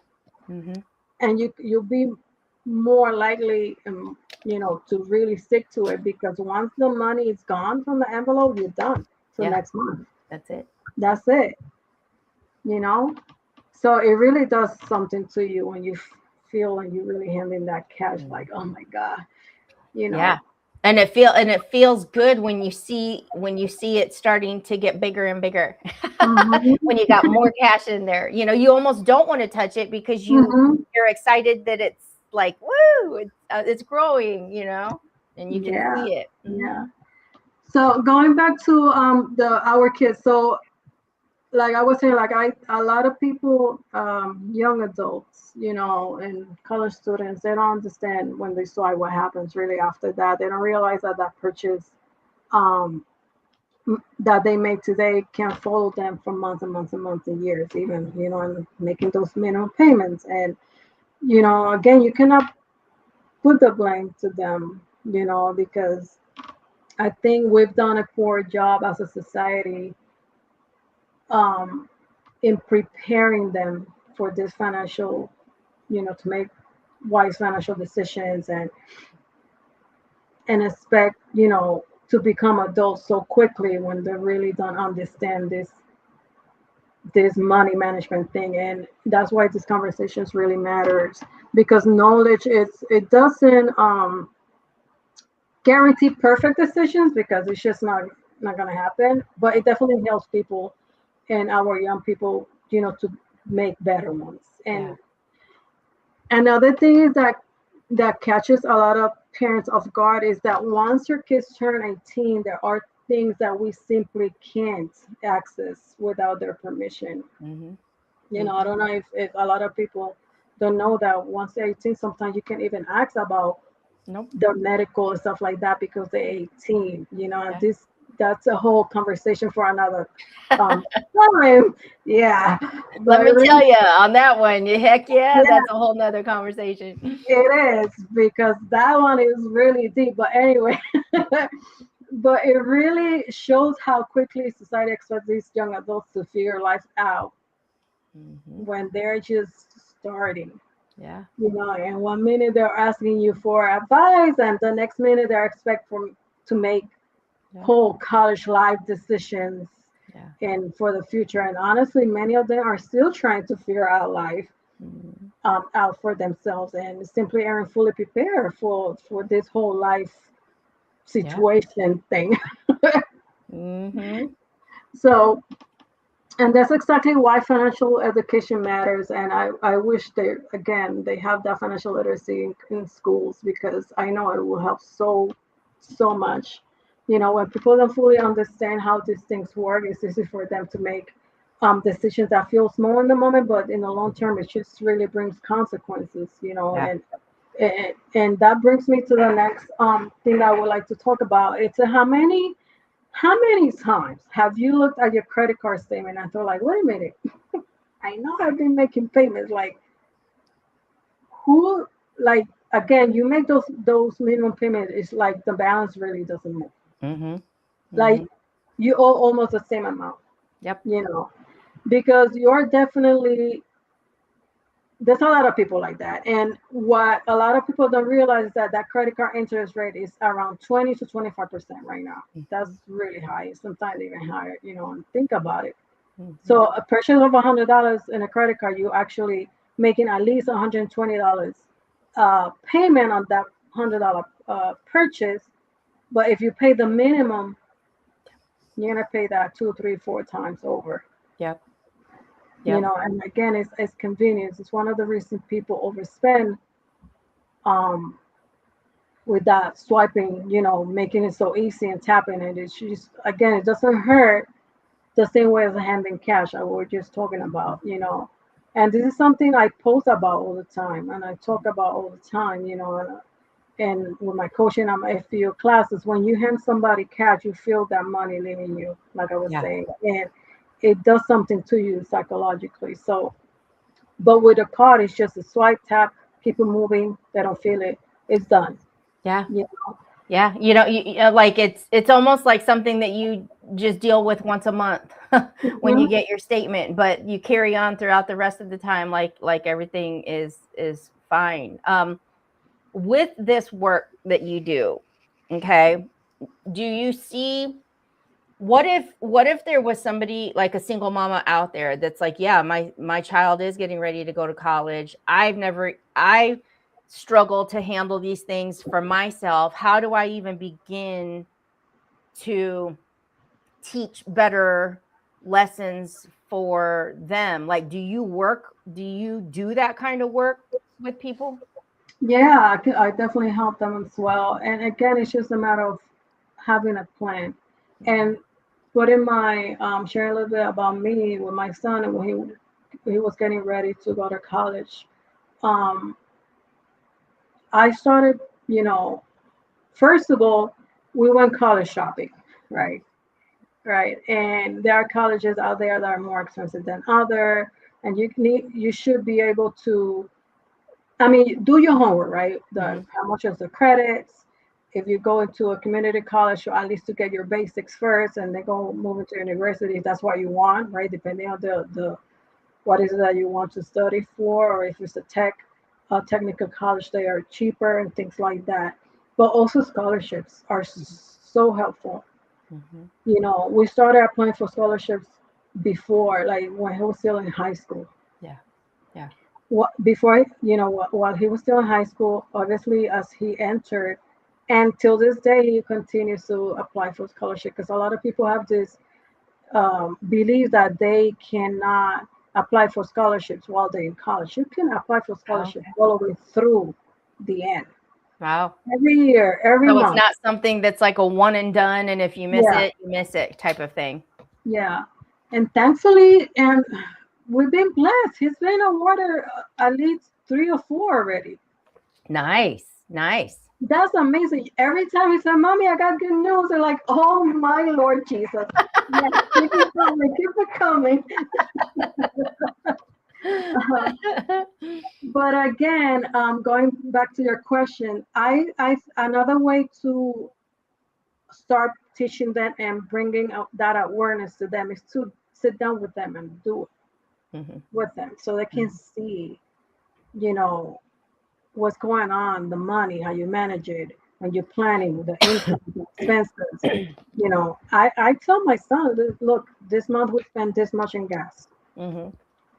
And you'll be more likely, to really stick to it, because once the money is gone from the envelope, you're done till next month. That's it. That's it. So it really does something to you when you feel when you really hand in that cash, like, oh my God, Yeah. And it feels good when you see it starting to get bigger and bigger. When you got more cash in there, you almost don't want to touch it because you're excited that it's like, woo, it's growing, and you can see it. Yeah. So going back to our kids, so like I was saying, like a lot of people, young adults, and college students, they don't understand when they swipe what happens really after that. They don't realize that purchase that they make today can follow them for months and months and months and years, even, and making those minimum payments. And, again, you cannot put the blame to them, because I think we've done a poor job as a society in preparing them for this financial, to make wise financial decisions and expect, to become adults so quickly when they really don't understand this money management thing. And that's why this conversation really matters, because knowledge it doesn't guarantee perfect decisions, because it's just not going to happen, but it definitely helps people and our young people, to make better ones. And another thing is that catches a lot of parents off guard is that once your kids turn 18, there are things that we simply can't access without their permission. I don't know if a lot of people don't know that once they're 18, sometimes you can't even ask about their medical and stuff like that because they're 18, and that's a whole conversation for another time. Yeah, Let but me really, tell you on that one, heck yeah, yeah, that's a whole nother conversation. it is because that one is really deep. But anyway, but it really shows how quickly society expects these young adults to figure life out Hmm. when they're just starting. Yeah. And 1 minute they're asking you for advice, and the next minute they're expecting to make Yeah. whole college life decisions Yeah. and for the future. And honestly, many of them are still trying to figure out life Mhm. out for themselves and simply aren't fully prepared for this whole life Yeah. situation thing. Hmm. So, and that's exactly why financial education matters. And I wish they have that financial literacy in schools, because I know it will help so much. When people don't fully understand how these things work, it's easy for them to make decisions that feel small in the moment, but in the long term, it just really brings consequences. Yeah. And that brings me to the next thing that I would like to talk about. It's how many times have you looked at your credit card statement and thought, like, wait a minute, I know I've been making payments. Like, who, like, again, you make those minimum payments. It's like the balance really doesn't move. Hmm. Like, Hmm. you owe almost the same amount, Yep. you know, because you're definitely, there's a lot of people like that. And what a lot of people don't realize is that credit card interest rate is around 20 to 25% right now. That's really high, sometimes even higher, and think about it. Hmm. So a purchase of $100 in a credit card, you actually making at least $120 payment on that $100 purchase. But if you pay the minimum, you're gonna pay that two, three, four times over. Yep. Yep. And again, it's convenience. It's one of the reasons people overspend um, with that swiping. Making it so easy and tapping it. It's just, again, it doesn't hurt the same way as handing cash I was just talking about. And this is something I post about all the time and I talk about all the time. And with my coaching and my FPO classes, when you hand somebody cash, you feel that money leaving you, like I was Yeah. saying, and it does something to you psychologically. So, but with a card, it's just a swipe, tap, keep it moving. They don't feel it. It's done. Yeah. Yeah. Yeah. Like it's almost like something that you just deal with once a month when Mhm. you get your statement, but you carry on throughout the rest of the time, like everything is fine. With this work that you do, okay, do you see what if there was somebody like a single mama out there that's like, yeah, my child is getting ready to go to college. I struggle to handle these things for myself. How do I even begin to teach better lessons for them? Like, do you do that kind of work with people? Yeah, I definitely help them as well. And again, it's just a matter of having a plan. Mhm. And what in my sharing a little bit about me with my son and when he was getting ready to go to college. Um, I started, you know, first of all, we went college shopping, right? Right. And there are colleges out there that are more expensive than other, and you should be able to, I mean, do your homework, right? Mhm. How much is the credits? If you go into a community college, or at least to get your basics first, and then go move into university, that's what you want, right? Depending on the what is it that you want to study for, or if it's a technical college, they are cheaper and things like that. But also scholarships are so helpful. Mhm. We started applying for scholarships before, like when he was still in high school. Yeah. Yeah. Before, while he was still in high school, obviously, as he entered, and till this day, he continues to apply for scholarship because a lot of people have this belief that they cannot apply for scholarships while they're in college. You can apply for Wow. scholarships all the way through the end, Wow. every year, every So it's month. not something that's like a one and done, and if you miss Yeah, it, you miss it type of thing. yeah. And thankfully, and we've been blessed. He's been awarded at least three or four already. Nice. Nice. That's amazing. Every time he said, "Mommy, I got good news," they're like, "Oh my Lord Jesus!" Yeah, keep it coming, keep it coming. But again, going back to your question, another way to start teaching them and bringing out that awareness to them is to sit down with them and do it Mhm. with them, so they can see, you know, what's going on, the money, how you manage it, when you're planning the income, the expenses. You know, I tell my son, look, this month we spend this much in gas. Mhm.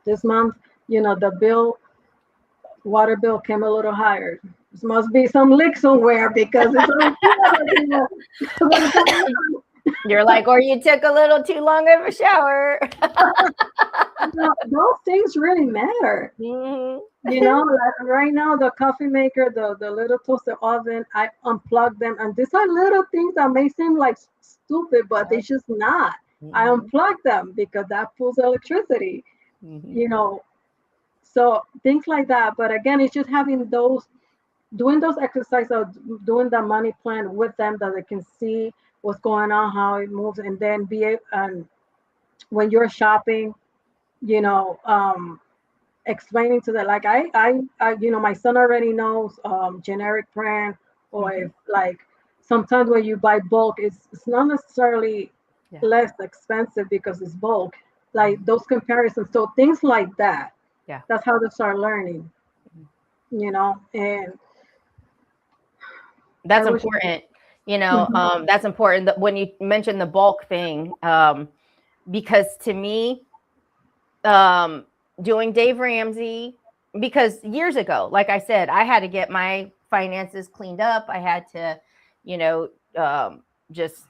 This month, you know, the water bill came a little higher. There must be some leak somewhere because it's always, you know, but it's all, You're like, or you took a little too long of a shower. you know, those things really matter. Mhm. You know, like right now, the coffee maker, the little toaster oven, I unplug them. And these are little things that may seem like stupid, but they just not. I Mhm. unplug them because that pulls electricity, Mhm. you know. So things like that. But again, it's just having those, doing those exercises of doing the money plan with them that they can see what's going on, how it moves, and then be able, when you're shopping, you know, explaining to them, like you know, my son already knows generic brand, or if Mhm. like sometimes when you buy bulk, it's not necessarily Yeah. less expensive because it's bulk, like those comparisons, so things like that. Yeah. That's how they start learning, you know. And I That's wish. important. You know, Mhm. that's important that when you mentioned the bulk thing, because to me, um, doing Dave Ramsey, because years ago, like I said, I had to get my finances cleaned up. I had to, you know, just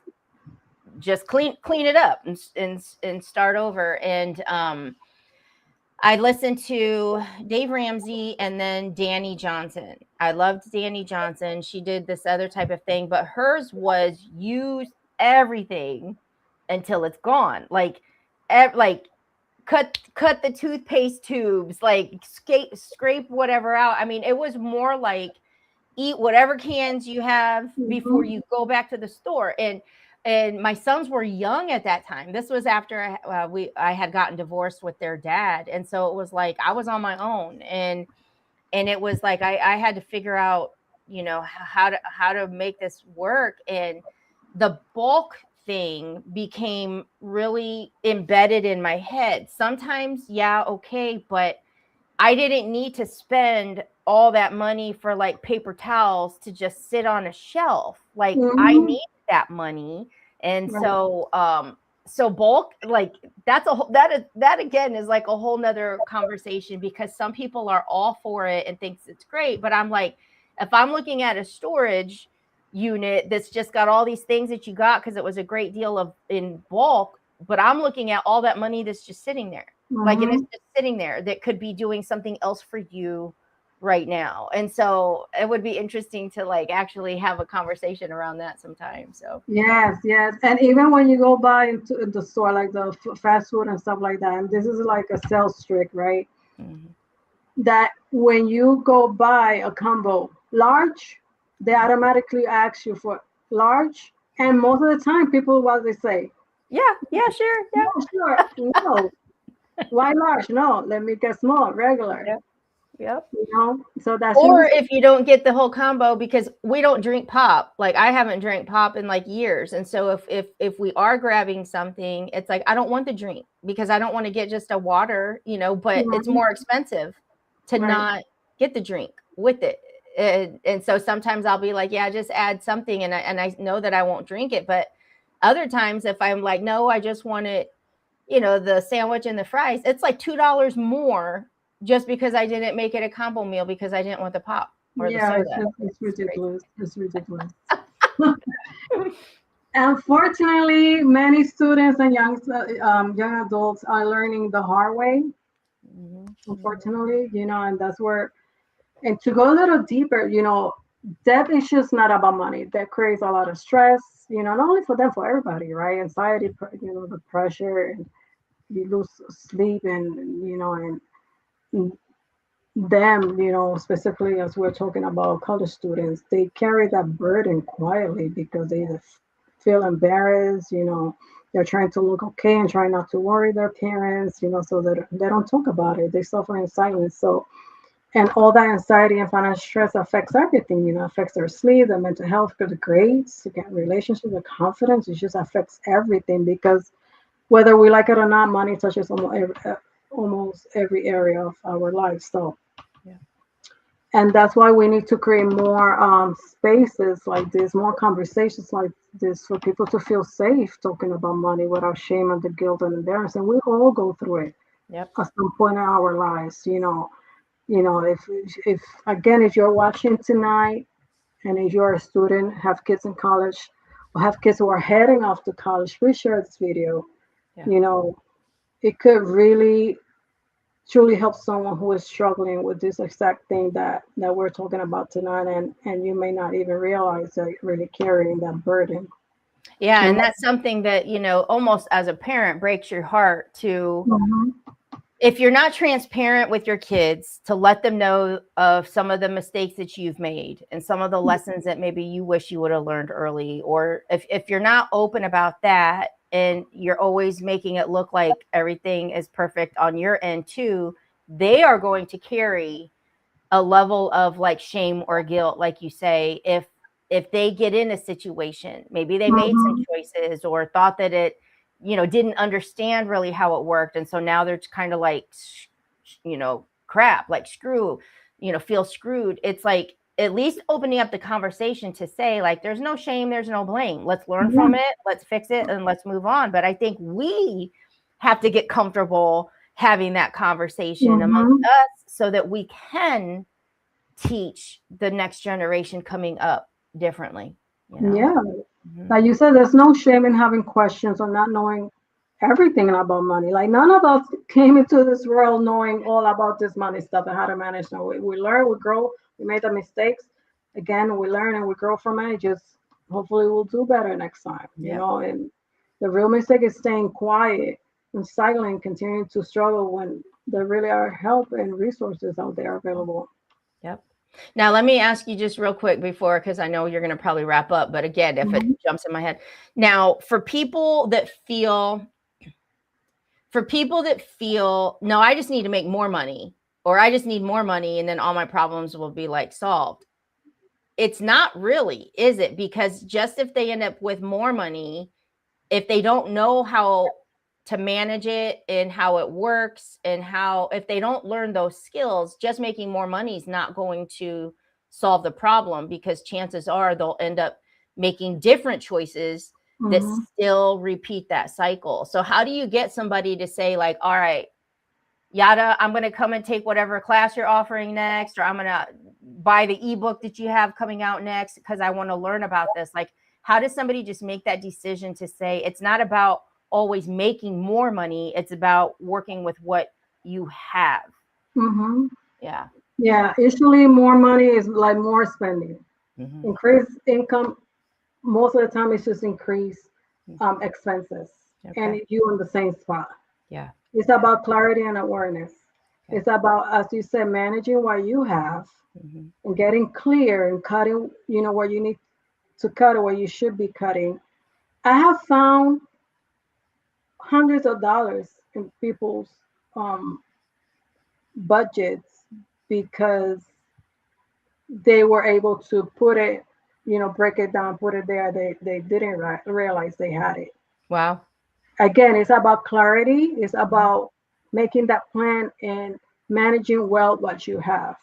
clean it up and start over. And I listened to Dave Ramsey and then Danny Johnson. I loved Danny Johnson. She did this other type of thing, but hers was use everything until it's gone. Like, like cut the toothpaste tubes, like scrape whatever out. I mean, it was more like eat whatever cans you have before Mhm. you go back to the store. And my sons were young at that time. This was after I had gotten divorced with their dad, and so it was like I was on my own, and it was like I had to figure out, you know, how to make this work. And the bulk thing became really embedded in my head. Sometimes, yeah, okay, but I didn't need to spend all that money for like paper towels to just sit on a shelf. Like I Mhm. needed that money. And Right. so bulk, like that's that again is like a whole nother conversation, because some people are all for it and thinks it's great. But I'm like, if I'm looking at a storage unit that's just got all these things that you got because it was a great deal of in bulk, but I'm looking at all that money that's just sitting there, like, and it's Mhm. just sitting there that could be doing something else for you right now. And so it would be interesting to like actually have a conversation around that sometime. So Yes, yes. And even when you go by into the store, like the fast food and stuff like that, and this is like a sales trick, right? mhm. That when you go buy a combo large, they automatically ask you for large. And most of the time, people, what they say, Yeah, yeah, sure, no, yeah, sure, no. Why large? No, let me get small, regular. yeah, yep. You know, so that Or shouldn't. if you don't get the whole combo, because we don't drink pop, like I haven't drank pop in like years. And so if we are grabbing something, it's like I don't want the drink because I don't want to get just a water, you know, but it's Mhm. more expensive to Right. not get the drink with it. And so sometimes I'll be like, yeah, just add something, and I know that I won't drink it. But other times if I'm like, no, I just want it, you know, the sandwich and the fries, it's like $2 more just because I didn't make it a combo meal because I didn't want the pop or the Yeah, soda. it's It's crazy. ridiculous. It's ridiculous. Unfortunately, many students and young adults are learning the hard way. Mhm, mhm. Unfortunately, you know, and that's where. And to go a little deeper, you know, debt is just not about money. That creates a lot of stress. You know, not only for them, for everybody, right? Anxiety, you know, the pressure, and you lose sleep, and you know, and them, specifically as we're talking about college students, they carry that burden quietly because they feel embarrassed, they're trying to look okay and trying not to worry their parents, so that they don't talk about it. They suffer in silence. So, and all that anxiety and financial stress affects everything, affects their sleep, their mental health, the grades, again, relationships, the confidence. It just affects everything because whether we like it or not, money touches almost every area of our life. So, Yeah. and that's why we need to create more spaces like this, more conversations like this for people to feel safe talking about money without shame and the guilt and embarrassment. We all go through it Yep. at some point in our lives. If again, if you're watching tonight and if you're a student, have kids in college, or have kids who are heading off to college, please share this video. Yeah. It could really truly help someone who is struggling with this exact thing that we're talking about tonight, and you may not even realize that you're really carrying that burden. Yeah, and that's something that, almost as a parent breaks your heart to, if you're not transparent with your kids, to let them know of some of the mistakes that you've made and some of the lessons that maybe you wish you would have learned early. Or if you're not open about that and you're always making it look like everything is perfect on your end too, they are going to carry a level of like shame or guilt, like you say, if they get in a situation, maybe they made some choices or thought that it, didn't understand really how it worked. And so now they're kind of like, crap, like feel screwed. It's like at least opening up the conversation to say, like, there's no shame, there's no blame. Let's learn from it. Let's fix it and let's move on. But I think we have to get comfortable having that conversation amongst us so that we can teach the next generation coming up differently. Yeah. Like you said, there's no shame in having questions or not knowing everything about money. Like none of us came into this world knowing all about this money stuff and how to manage it. We learn, we grow, we made the mistakes. Again, we learn and we grow from it. Just hopefully we'll do better next time, and the real mistake is staying quiet and silent, continuing to struggle when there really are help and resources out there available. Yep. Now, let me ask you just real quick before, because I know you're going to probably wrap up. But again, if it jumps in my head now, for people that feel, no, I just need to make more money, or I just need more money, and then all my problems will be like solved. It's not really, is it? Because just if they end up with more money, if they don't know how to manage it and how it works and if they don't learn those skills, just making more money is not going to solve the problem, because chances are they'll end up making different choices that still repeat that cycle. So how do you get somebody to say, like, all right, Yara, I'm going to come and take whatever class you're offering next, or I'm going to buy the ebook that you have coming out next because I want to learn about this. Like, how does somebody just make that decision to say it's not about always making more money, it's about working with what you have? Yeah, usually more money is like more spending. Increase income, most of the time it's just increase expenses, and you in the same spot. It's about clarity and awareness. It's about, as you said, managing what you have and getting clear and cutting, where you need to cut or where you should be cutting. I have found hundreds of dollars in people's budgets because they were able to put it, break it down, put it there. They didn't realize they had it. Wow. Again, it's about clarity. It's about making that plan and managing well what you have,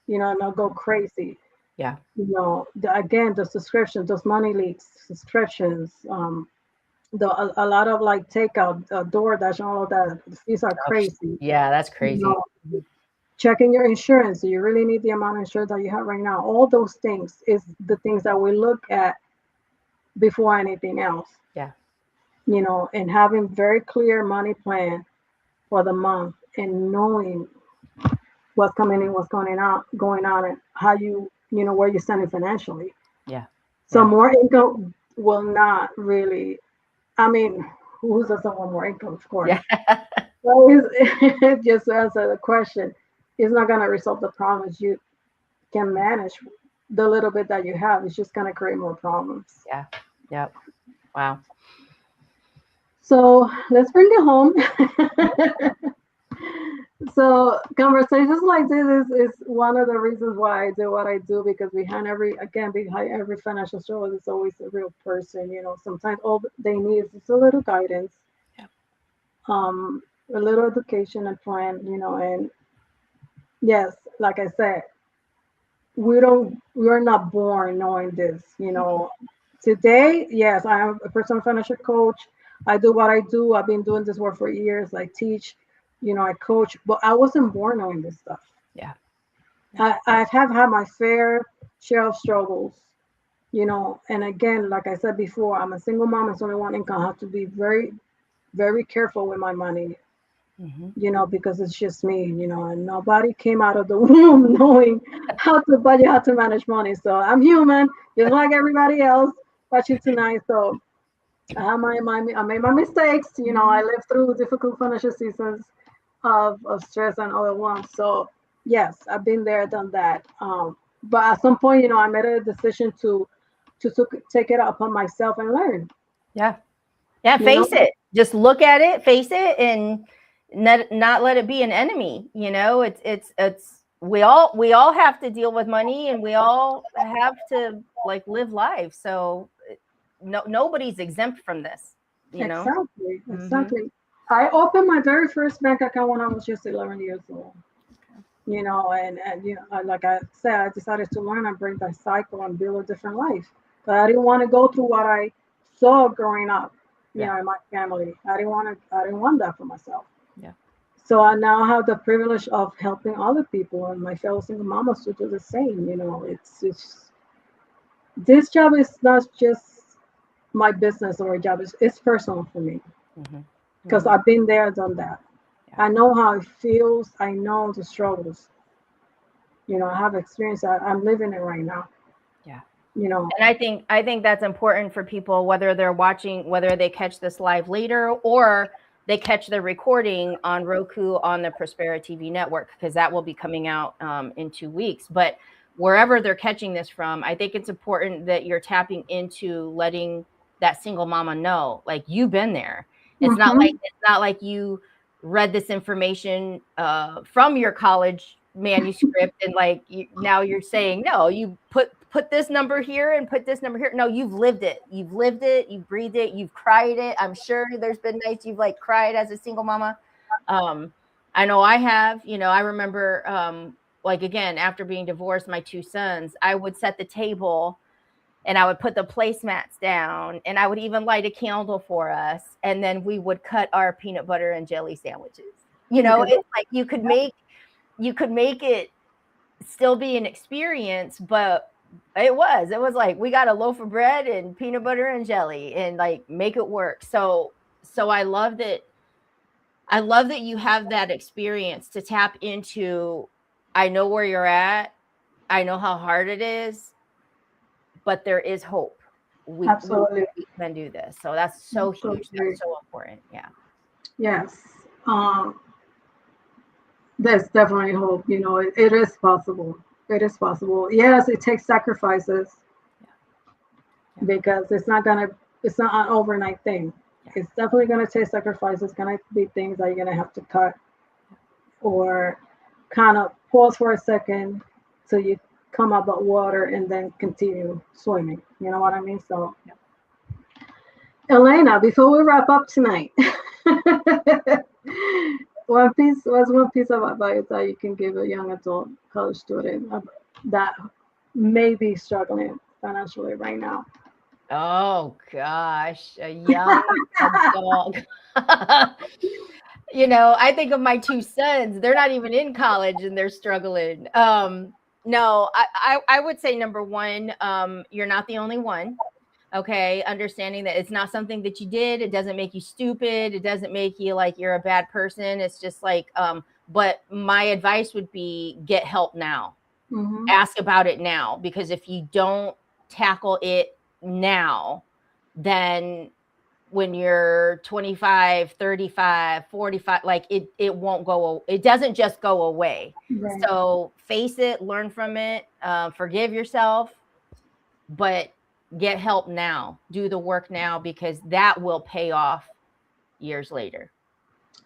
not go crazy. Yeah. Again, the subscriptions, those money leaks, subscriptions, a lot of like takeout, DoorDash, and all of that. These are crazy. Yeah, that's crazy. Checking your insurance. Do you really need the amount of insurance that you have right now? All those things is the things that we look at before anything else. Yeah. And having very clear money plan for the month and knowing what's coming in, what's going on, and how where you're standing financially. Yeah. So more income will not really, who doesn't want more income, of course. Yeah. So just to answer the question, it's not going to resolve the problems. You can manage the little bit that you have. It's just going to create more problems. Yeah. Yep. Wow. So let's bring it home. So conversations like this is one of the reasons why I do what I do, because behind every financial struggle is always a real person. Sometimes all they need is a little guidance, Yeah. a little education and plan, and yes, like I said, we're not born knowing this. Today, yes, I am a personal financial coach. I do what I do. I've been doing this work for years. I teach, I coach, but I wasn't born knowing this stuff. Yeah. I have had my fair share of struggles, and again, like I said before, I'm a single mom. It's only one income. I have to be very, very careful with my money, because it's just me, and nobody came out of the womb knowing how to budget, how to manage money. So I'm human, just like everybody else watching tonight. So I made my mistakes. I lived through difficult financial seasons of stress and overwhelm. So yes, I've been there, done that. But at some point, I made a decision to take it upon myself and learn. Yeah. Yeah. Face it. Just look at it, face it, and not let it be an enemy. It's we all have to deal with money, and we all have to live life. So nobody's exempt from this. Exactly. I opened my very first bank account when I was just 11 years old. And like I said, I decided to learn and break that cycle and build a different life. But I didn't want to go through what I saw growing up, in my family. I didn't want that for myself. Yeah. So I now have the privilege of helping other people and my fellow single mamas to do the same. It's this job is not just my business or a job. It's personal for me, because I've been there, done that. I know how it feels. I know the struggles. I have experienced that. I'm living it right now. Yeah. And I think that's important for people, whether they're watching, whether they catch this live later or they catch the recording on Roku on the Prospera TV network, because that will be coming out in 2 weeks. But wherever they're catching this from, I think it's important that you're tapping into letting that single mama know, like, you've been there. It's not like you read this information from your college manuscript and now you're saying, no, you put this number here and put this number here. No, you've lived it. You've breathed it. You've cried it. I'm sure there's been nights you've cried as a single mama. I know I have. I remember again, after being divorced, my 2 sons, I would set the table and I would put the placemats down, and I would even light a candle for us, and then we would cut our peanut butter and jelly sandwiches. It's like you could make it still be an experience, but it was like, we got a loaf of bread and peanut butter and jelly and make it work. So I love that you have that experience to tap into. I know where you're at. I know how hard it is, but there is hope. We can do this. So that's so huge. That's so important. Yeah. Yes. There's definitely hope. It is possible. It is possible. Yes, it takes sacrifices, because it's not an overnight thing. It's definitely going to take sacrifices. It's going to be things that you're going to have to cut or kind of pause for a second till you come up with water and then continue swimming. You know what I mean? So, Elena, before we wrap up tonight, what's one piece of advice that you can give a young adult college student that may be struggling financially right now? Oh gosh, a young adult. I think of my 2 sons. They're not even in college and they're struggling. No, I would say, number one, you're not the only one. Okay. Understanding that it's not something that you did. It doesn't make you stupid. It doesn't make you like you're a bad person. It's just but my advice would be, get help now. Ask about it now, because if you don't tackle it now, then when you're 25, 35, 45, like it won't go, it doesn't just go away. Right. So face it, learn from it, forgive yourself, but get help now, do the work now, because that will pay off years later.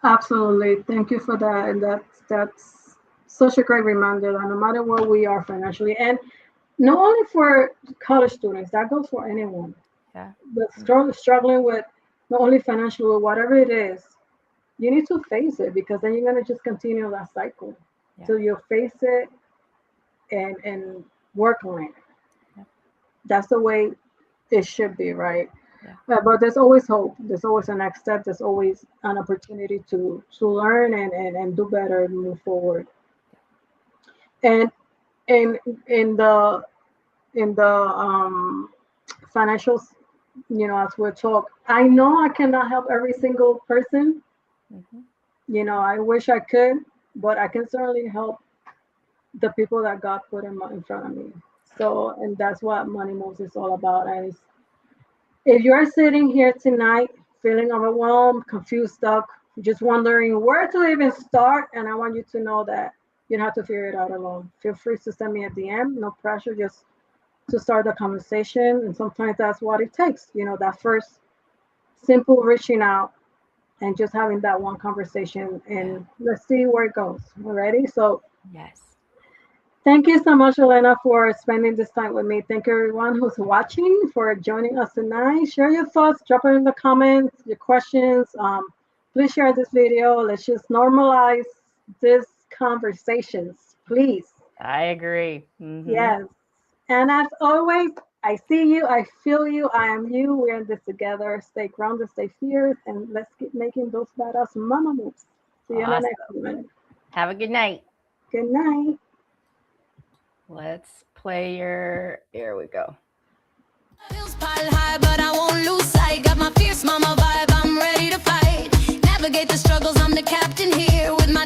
Absolutely. Thank you for that. And that's such a great reminder that no matter where we are financially, and not only for college students, that goes for anyone. Yeah. But struggling with not only financially, but whatever it is, you need to face it, because then you're gonna just continue that cycle. Yeah. So you face it and work on it. Yeah. That's the way it should be, right? Yeah. But there's always hope. There's always a next step. There's always an opportunity to learn and do better and move forward. And in the financial, as we talk, I know I cannot help every single person. Mm-hmm. I wish I could, but I can certainly help the people that God put in front of me. So, and that's what Money Moves is all about. And if you're sitting here tonight feeling overwhelmed, confused, stuck, just wondering where to even start, and I want you to know that you don't have to figure it out alone. Feel free to send me a DM, no pressure, just to start the conversation. And sometimes that's what it takes, that first simple reaching out and just having that one conversation, and let's see where it goes. Alrighty? So yes. Thank you so much, Elena, for spending this time with me. Thank you, everyone who's watching, for joining us tonight. Share your thoughts, drop it in the comments, your questions. Please share this video. Let's just normalize these conversations, please. I agree. Mm-hmm. Yes. And as always, I see you, I feel you, I am you. We're in this together. Stay grounded, stay fierce, and let's keep making those badass mama moves. See you in the next one. Have a good night. Good night. Let's play here we go. Bills pile high, but I won't lose sight. Got my fierce mama vibe, I'm ready to fight. Navigate the struggles, I'm the captain here with my